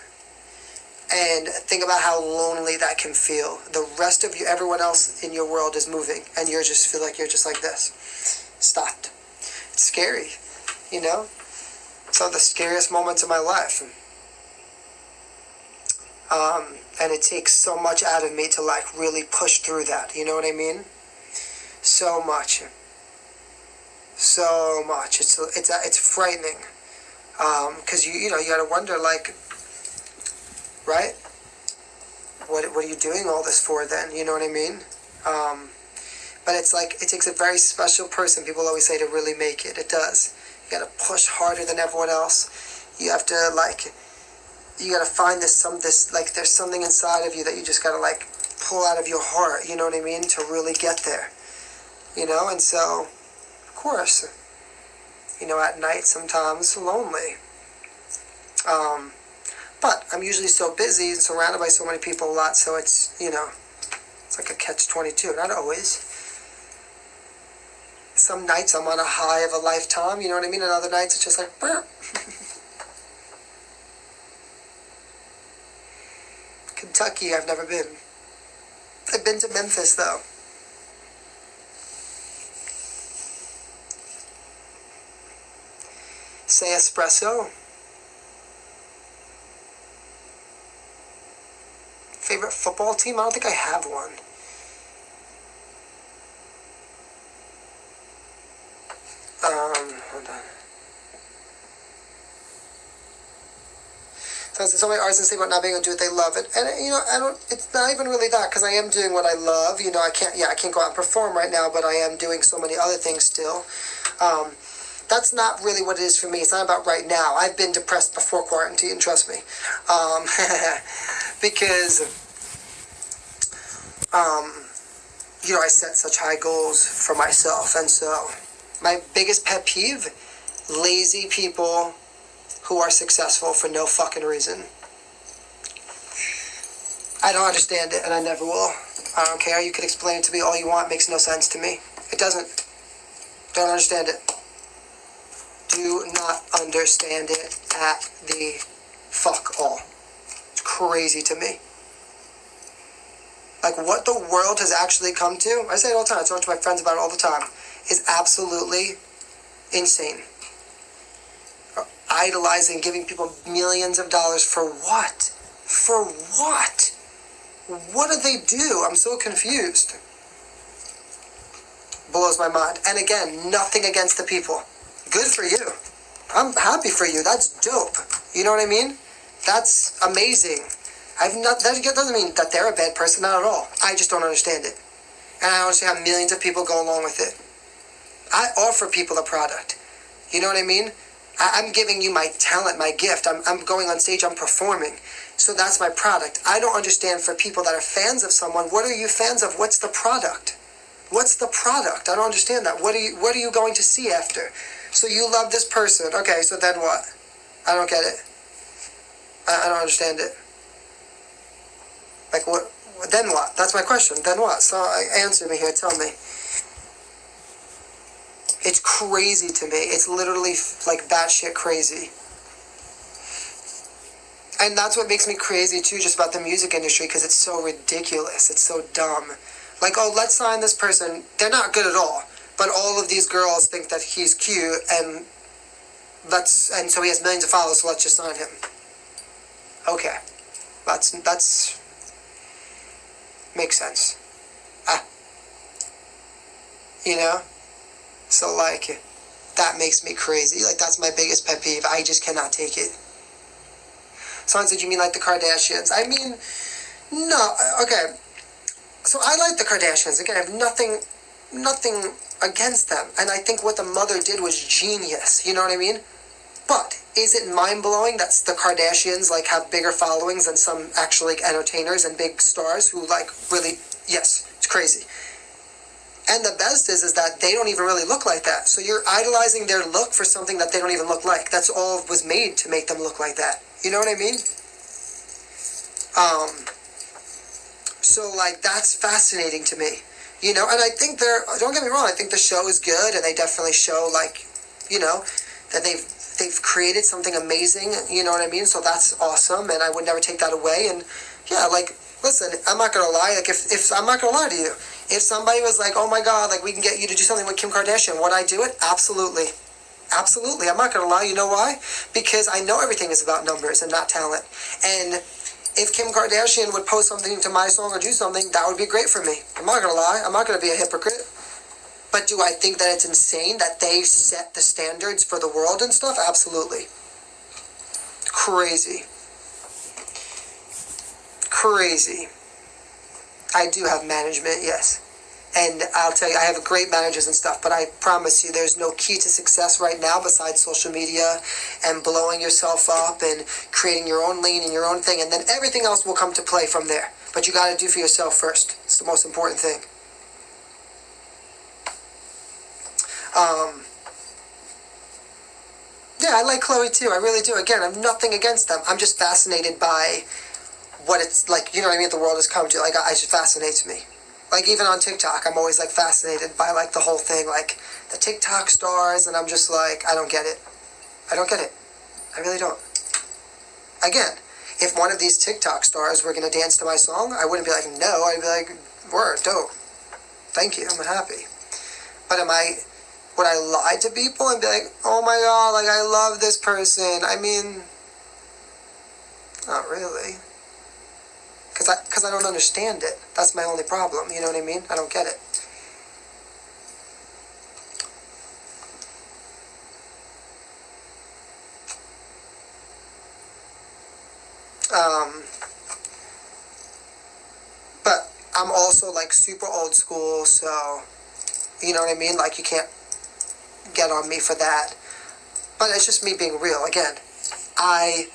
And think about how lonely that can feel. The rest of you, everyone else in your world is moving, and you just feel like you're just like this. Stopped. It's scary, you know? Some of the scariest moments of my life. And it takes so much out of me to, like, really push through that, you know what I mean? So much. So much. It's frightening. Because you know, you gotta wonder, like, right? What are you doing all this for then? You know what I mean? But it's like, it takes a very special person, people always say, to really make it. It does. You gotta push harder than everyone else. You have to, like, you gotta find like, there's something inside of you that you just gotta, like, pull out of your heart, you know what I mean? To really get there. You know, and so, of course, you know, at night sometimes lonely. But I'm usually so busy and surrounded by so many people a lot, so it's, you know, it's like a catch-22. Not always. Some nights I'm on a high of a lifetime, you know what I mean? And other nights it's just like, burp. Kentucky, I've never been. I've been to Memphis, though. Say espresso. Favorite football team? I don't think I have one. Hold on. Because so many artists say about not being able to do what they love, and I don't. It's not even really that, because I am doing what I love. I can't. Yeah, I can't go out and perform right now, but I am doing so many other things still. That's not really what it is for me. It's not about right now. I've been depressed before quarantine, trust me, because I set such high goals for myself, and so my biggest pet peeve: lazy people who are successful for no fucking reason. I don't understand it, and I never will. I don't care. You can explain it to me all you want. It makes no sense to me. It doesn't. Don't understand it. Do not understand it at the fuck all. It's crazy to me. Like, what the world has actually come to, I say it all the time, I talk to my friends about it all the time, is absolutely insane. Idolizing, giving people millions of dollars for what? For what? What do they do? I'm so confused. Blows my mind. And again, nothing against the people. Good for you. I'm happy for you. That's dope. You know what I mean? That's amazing. That doesn't mean that they're a bad person, not at all. I just don't understand it. And I don't understand how millions of people go along with it. I offer people a product. You know what I mean? I'm giving you my talent, my gift. I'm going on stage, I'm performing. So that's my product. I don't understand for people that are fans of someone, what are you fans of? What's the product? What's the product? I don't understand that. What are you going to see after? So you love this person. Okay, so then what? I don't get it. I don't understand it. Like, what? Then what? That's my question. Then what? So answer me here. Tell me. It's crazy to me. It's literally like batshit crazy. And that's what makes me crazy too, just about the music industry, because it's so ridiculous. It's so dumb. Like, oh, let's sign this person. They're not good at all. But all of these girls think that he's cute, and so he has millions of followers, so let's just sign him. Okay. That's makes sense. So, like, that makes me crazy. Like, that's my biggest pet peeve. I just cannot take it. Someone said, you mean like the Kardashians? I mean, no. Okay. So I like the Kardashians. Again, I have nothing against them. And I think what the mother did was genius. You know what I mean? But is it mind-blowing that the Kardashians, like, have bigger followings than some actual, like, entertainers and big stars who, like, really, yes, it's crazy. And the best is that they don't even really look like that. So you're idolizing their look for something that they don't even look like. That's all it was made to make them look like that. You know what I mean? So, like, that's fascinating to me. And I think don't get me wrong, I think the show is good, and they definitely show, like, that they've created something amazing, you know what I mean? So that's awesome, and I would never take that away. And yeah, like, listen, I'm not gonna lie, like, if I'm not gonna lie to you, if somebody was like, oh my god, like, we can get you to do something with Kim Kardashian, would I do it? Absolutely. Absolutely. I'm not gonna lie. You know why? Because I know everything is about numbers and not talent. And if Kim Kardashian would post something to my song or do something, that would be great for me. I'm not gonna lie. I'm not gonna be a hypocrite. But do I think that it's insane that they set the standards for the world and stuff? Absolutely. Crazy. Crazy. I do have management, yes. And I'll tell you, I have great managers and stuff, but I promise you there's no key to success right now besides social media and blowing yourself up and creating your own lane and your own thing, and then everything else will come to play from there. But you got to do for yourself first. It's the most important thing. Yeah, I like Chloe too. I really do. Again, I'm nothing against them. I'm just fascinated by what it's like, you know what I mean, the world has come to. Like, it just fascinates me. Like, even on TikTok, I'm always, like, fascinated by, like, the whole thing, like, the TikTok stars, and I'm just like, I don't get it. I don't get it. I really don't. Again, if one of these TikTok stars were going to dance to my song, I wouldn't be like, no. I'd be like, word, dope. Thank you, I'm happy. But would I lie to people and be like, oh my god, like, I love this person? I mean, not really. Because I don't understand it. That's my only problem, you know what I mean? I don't get it. But I'm also like super old school, so you know what I mean? Like you can't get on me for that. But it's just me being real. Again, I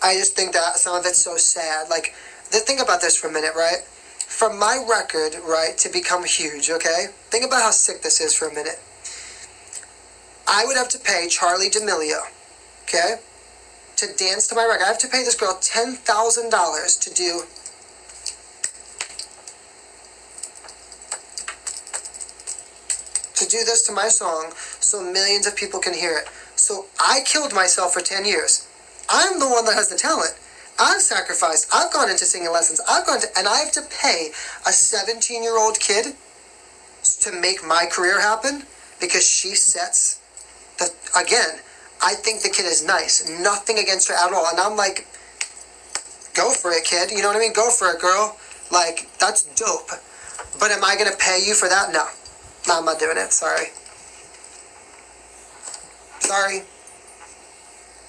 just think that some of it's so sad. Like, think about this for a minute, right? For my record, right, to become huge, okay? Think about how sick this is for a minute. I would have to pay Charlie D'Amelio, okay, to dance to my record. I have to pay this girl $10,000 to do this to my song so millions of people can hear it. So I killed myself for 10 years. I'm the one that has the talent. I've sacrificed. I've gone into singing lessons. And I have to pay a 17-year-old kid to make my career happen because she sets again, I think the kid is nice. Nothing against her at all. And I'm like, go for it, kid. You know what I mean? Go for it, girl. Like, that's dope. But am I going to pay you for that? No. No, I'm not doing it. Sorry.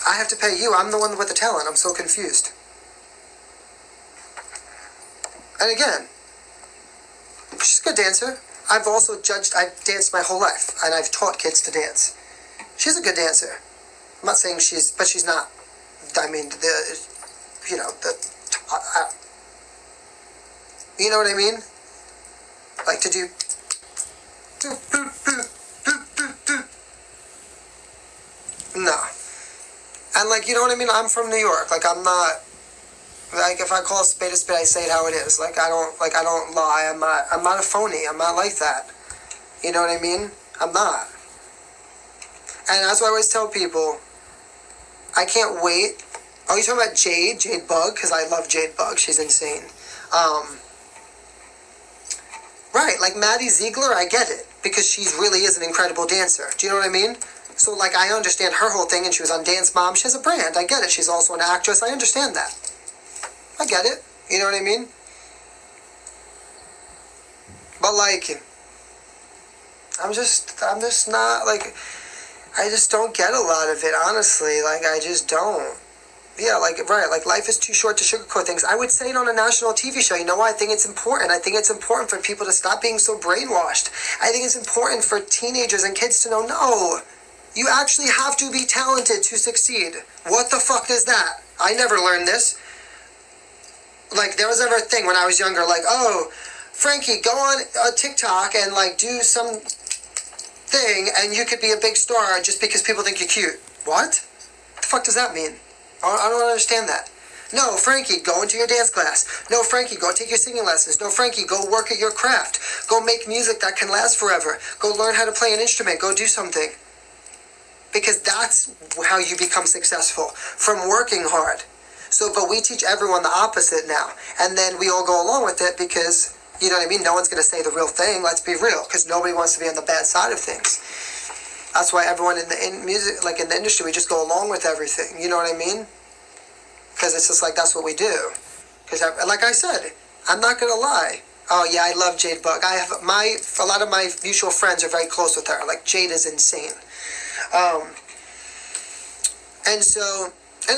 I have to pay you. I'm the one with the talent. I'm so confused. And again, she's a good dancer. I've danced my whole life, and I've taught kids to dance. She's a good dancer. I'm not saying but she's not. I mean, you know what I mean? Like to do. No. And like, you know what I mean? I'm from New York. Like, I'm not, like, if I call a spade, I say it how it is. Like, I don't lie. I'm not a phony. I'm not like that. You know what I mean? I'm not. And that's why I always tell people, I can't wait. Oh, you talking about Jade Bug? Because I love Jade Bug. She's insane. Right, like Maddie Ziegler, I get it. Because she really is an incredible dancer. Do you know what I mean? So, like, I understand her whole thing, and she was on Dance Mom. She has a brand. I get it. She's also an actress. I understand that. I get it. You know what I mean? But, like, I'm just not, like, I just don't get a lot of it, honestly. Like, I just don't. Yeah, like, right, like, life is too short to sugarcoat things. I would say it on a national TV show. You know why? I think it's important. I think it's important for people to stop being so brainwashed. I think it's important for teenagers and kids to know, no, you actually have to be talented to succeed. What the fuck is that? I never learned this. Like, there was ever a thing when I was younger, like, oh, Frankie, go on TikTok and, like, do some thing and you could be a big star just because people think you're cute. What? What the fuck does that mean? I don't understand that. No, Frankie, go into your dance class. No, Frankie, go take your singing lessons. No, Frankie, go work at your craft. Go make music that can last forever. Go learn how to play an instrument. Go do something. Because that's how you become successful, from working hard. So, but we teach everyone the opposite now. And then we all go along with it because, you know what I mean? No one's going to say the real thing. Let's be real. Because nobody wants to be on the bad side of things. That's why everyone in music, like in the industry, we just go along with everything. You know what I mean? Because it's just like, that's what we do. Because, like I said, I'm not going to lie. Oh, yeah, I love Jade Bug. A lot of my mutual friends are very close with her. Like, Jade is insane. And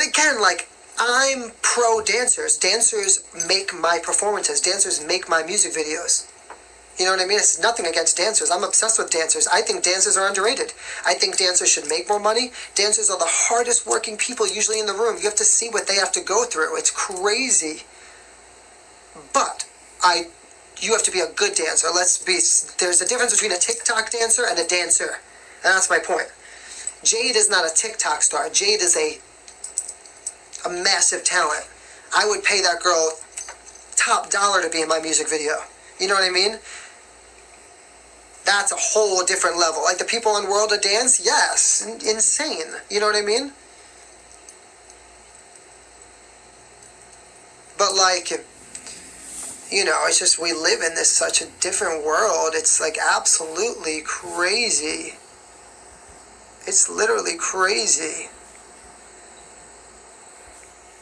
again, like, I'm pro dancers. Dancers make my performances. Dancers make my music videos. You know what I mean? It's nothing against dancers. I'm obsessed with dancers. I think dancers are underrated. I think dancers should make more money. Dancers are the hardest working people usually in the room. You have to see what they have to go through. It's crazy. But you have to be a good dancer. There's a difference between a TikTok dancer and a dancer. And that's my point. Jade is not a TikTok star. Jade is a massive talent. I would pay that girl top dollar to be in my music video. You know what I mean? That's a whole different level. Like the people in World of Dance, yes, insane. You know what I mean? But like, you know, it's just we live in this such a different world. It's like absolutely crazy. It's literally crazy.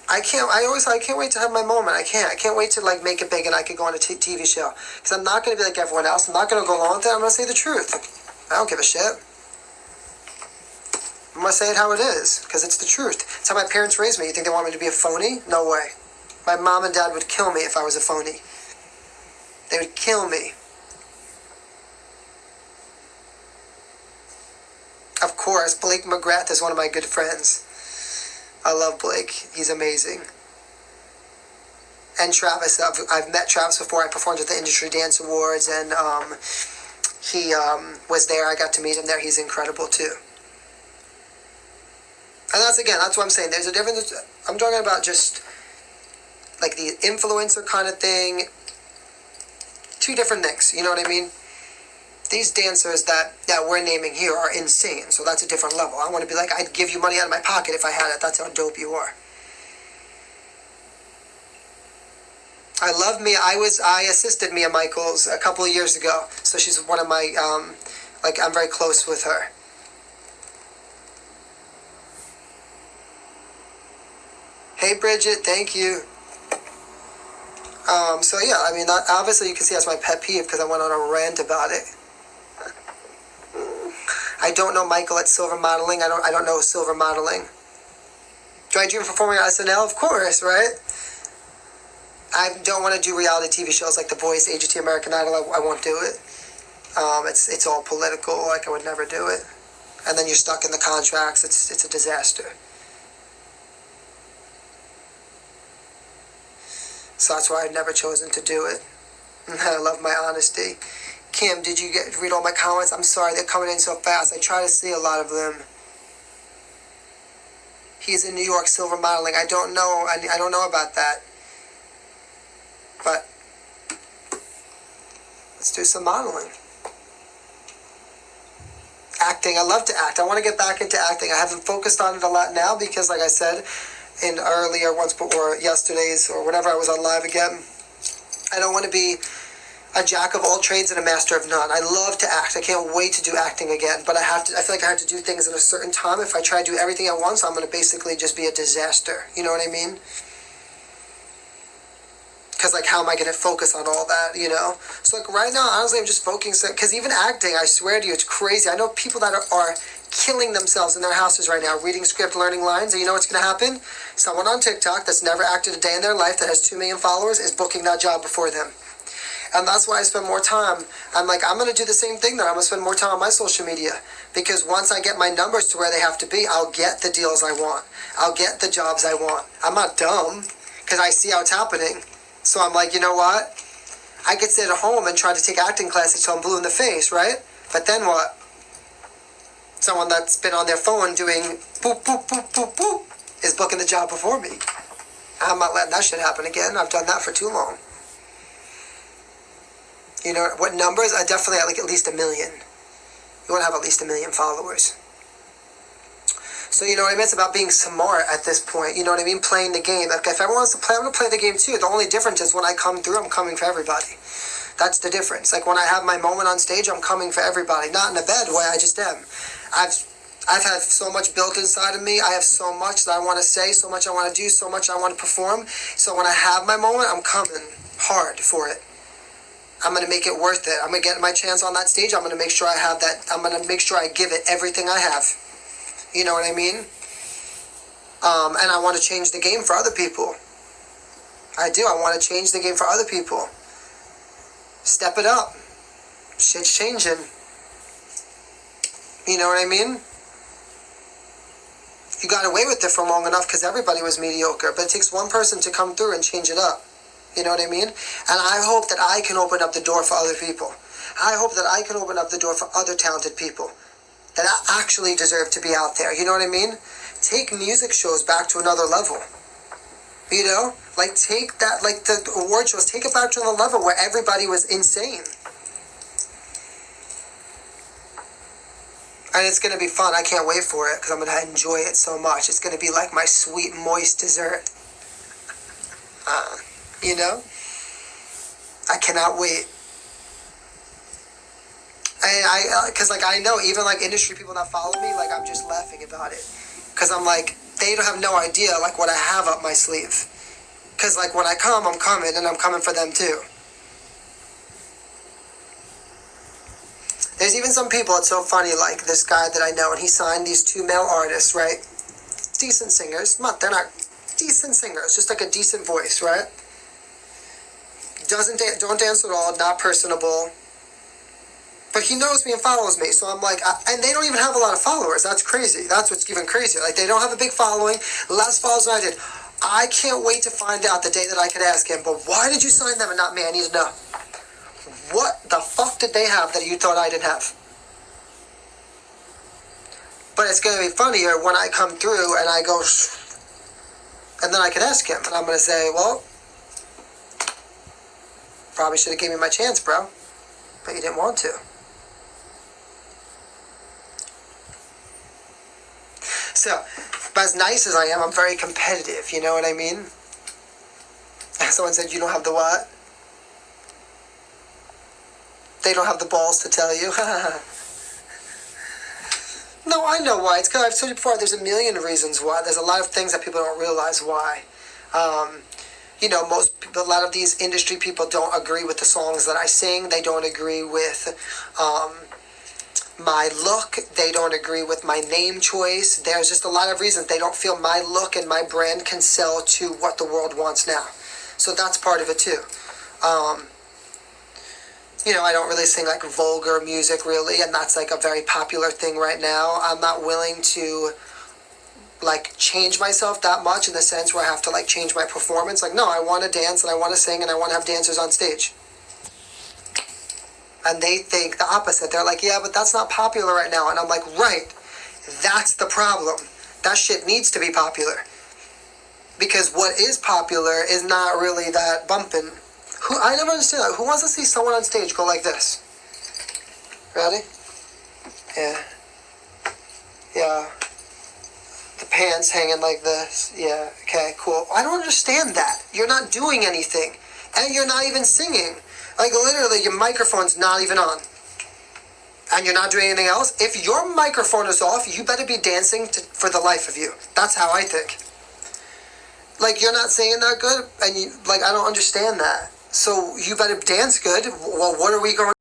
I can't wait to have my moment. I can't wait to like make it big and I could go on a TV show. Because I'm not going to be like everyone else. I'm not going to go along with it. I'm going to say the truth. I don't give a shit. I'm going to say it how it is, because it's the truth. It's how my parents raised me. You think they want me to be a phony? No way. My mom and dad would kill me if I was a phony. They would kill me. Of course, Blake McGrath is one of my good friends. I love Blake. He's amazing. And Travis. I've met Travis before. I performed at the Industry Dance Awards, and he was there. I got to meet him there. He's incredible, too. And that's what I'm saying. There's a difference. I'm talking about just like the influencer kind of thing. Two different things. You know what I mean? These dancers that we're naming here are insane. So that's a different level. I want to be like, I'd give you money out of my pocket if I had it. That's how dope you are. I love Mia. I assisted Mia Michaels a couple of years ago. So she's one of my, I'm very close with her. Hey, Bridget, thank you. So yeah, I mean, obviously you can see that's my pet peeve because I went on a rant about it. I don't know Michael at Silver Modeling. I don't know Silver Modeling. Do I dream of performing on SNL? Of course, right? I don't want to do reality TV shows like The Voice, AGT, American Idol. I won't do it. It's all political. Like, I would never do it. And then you're stuck in the contracts. It's a disaster. So that's why I've never chosen to do it. I love my honesty. Kim, did you read all my comments? I'm sorry, they're coming in so fast. I try to see a lot of them. He's in New York, Silver Modeling. I don't know. I don't know about that. But let's do some modeling. Acting. I love to act. I want to get back into acting. I haven't focused on it a lot now because, like I said, in earlier ones or yesterday's or whenever I was on live again, I don't want to be a jack of all trades and a master of none. I love to act. I can't wait to do acting again, but I feel like I have to do things in a certain time. If I try to do everything at once, I'm going to basically just be a disaster. You know what I mean? Because, like, how am I going to focus on all that, you know? So, like, right now, honestly, I'm just focusing. Because even acting, I swear to you, it's crazy. I know people that are killing themselves in their houses right now, reading script, learning lines, and you know what's going to happen? Someone on TikTok that's never acted a day in their life that has 2 million followers is booking that job before them. And that's why I spend more time. I'm like, I'm going to do the same thing there. I'm going to spend more time on my social media. Because once I get my numbers to where they have to be, I'll get the deals I want. I'll get the jobs I want. I'm not dumb because I see how it's happening. So I'm like, you know what? I could sit at home and try to take acting classes till I'm blue in the face, right? But then what? Someone that's been on their phone doing boop, boop, boop, boop, boop is booking the job before me. I'm not letting that shit happen again. I've done that for too long. You know, what numbers? I definitely have like at least 1 million. You want to have at least 1 million followers. So, you know what I mean? It's about being smart at this point. You know what I mean? Playing the game. Like, if everyone wants to play, I'm going to play the game too. The only difference is when I come through, I'm coming for everybody. That's the difference. Like, when I have my moment on stage, I'm coming for everybody. Not in a bad way, I just am. I've had so much built inside of me. I have so much that I want to say, so much I want to do, so much I want to perform. So when I have my moment, I'm coming hard for it. I'm going to make it worth it. I'm going to get my chance on that stage. I'm going to make sure I have that. I'm going to make sure I give it everything I have. You know what I mean? And I want to change the game for other people. I do. I want to change the game for other people. Step it up. Shit's changing. You know what I mean? You got away with it for long enough because everybody was mediocre. But it takes one person to come through and change it up. You know what I mean? And I hope that I can open up the door for other people. I hope that I can open up the door for other talented people that actually deserve to be out there. You know what I mean? Take music shows back to another level. You know? Like, take that, like the award shows, take it back to another level where everybody was insane. And it's going to be fun. I can't wait for it because I'm going to enjoy it so much. It's going to be like my sweet, moist dessert. You know? I cannot wait. Because, like, I know even, like, industry people that follow me, like, I'm just laughing about it. Because I'm like, they don't have no idea, like, what I have up my sleeve. Because, like, when I come, I'm coming, and I'm coming for them, too. There's even some people, it's so funny, like this guy that I know, and he signed these 2 male artists, right? Decent singers. They're not decent singers, just like a decent voice, right? Don't dance at all, not personable. But he knows me and follows me, so I'm like, and they don't even have a lot of followers. That's crazy. That's what's even crazier. Like, they don't have a big following, less followers than I did. I can't wait to find out the day that I could ask him, but why did you sign them and not me? I need to know. What the fuck did they have that you thought I didn't have? But it's going to be funnier when I come through and I go, and then I can ask him, and I'm going to say, well, probably should have given me my chance, bro, but you didn't want to. So, but as nice as I am, I'm very competitive, you know what I mean? Someone said, you don't have the what? They don't have the balls to tell you. No, I know why. It's because I've told you before, there's a million reasons why. There's a lot of things that people don't realize why. You know, a lot of these industry people don't agree with the songs that I sing. They don't agree with my look. They don't agree with my name choice. There's just a lot of reasons. They don't feel my look and my brand can sell to what the world wants now. So that's part of it too. You know, I don't really sing like vulgar music really, and that's like a very popular thing right now. I'm not willing to like change myself that much in the sense where I have to like change my performance. Like, no, I want to dance and I want to sing and I want to have dancers on stage. And they think the opposite. They're like, yeah, but that's not popular right now. And I'm like, right, that's the problem. That shit needs to be popular. Because what is popular is not really that bumping. I never understand that. Who wants to see someone on stage go like this? Ready? Yeah. Yeah. The pants hanging like this. Yeah. Okay, cool. I don't understand that. You're not doing anything. And you're not even singing. Like, literally, your microphone's not even on. And you're not doing anything else. If your microphone is off, you better be dancing for the life of you. That's how I think. Like, you're not singing that good, and you, like, I don't understand that. So you better dance good. Well, what are we going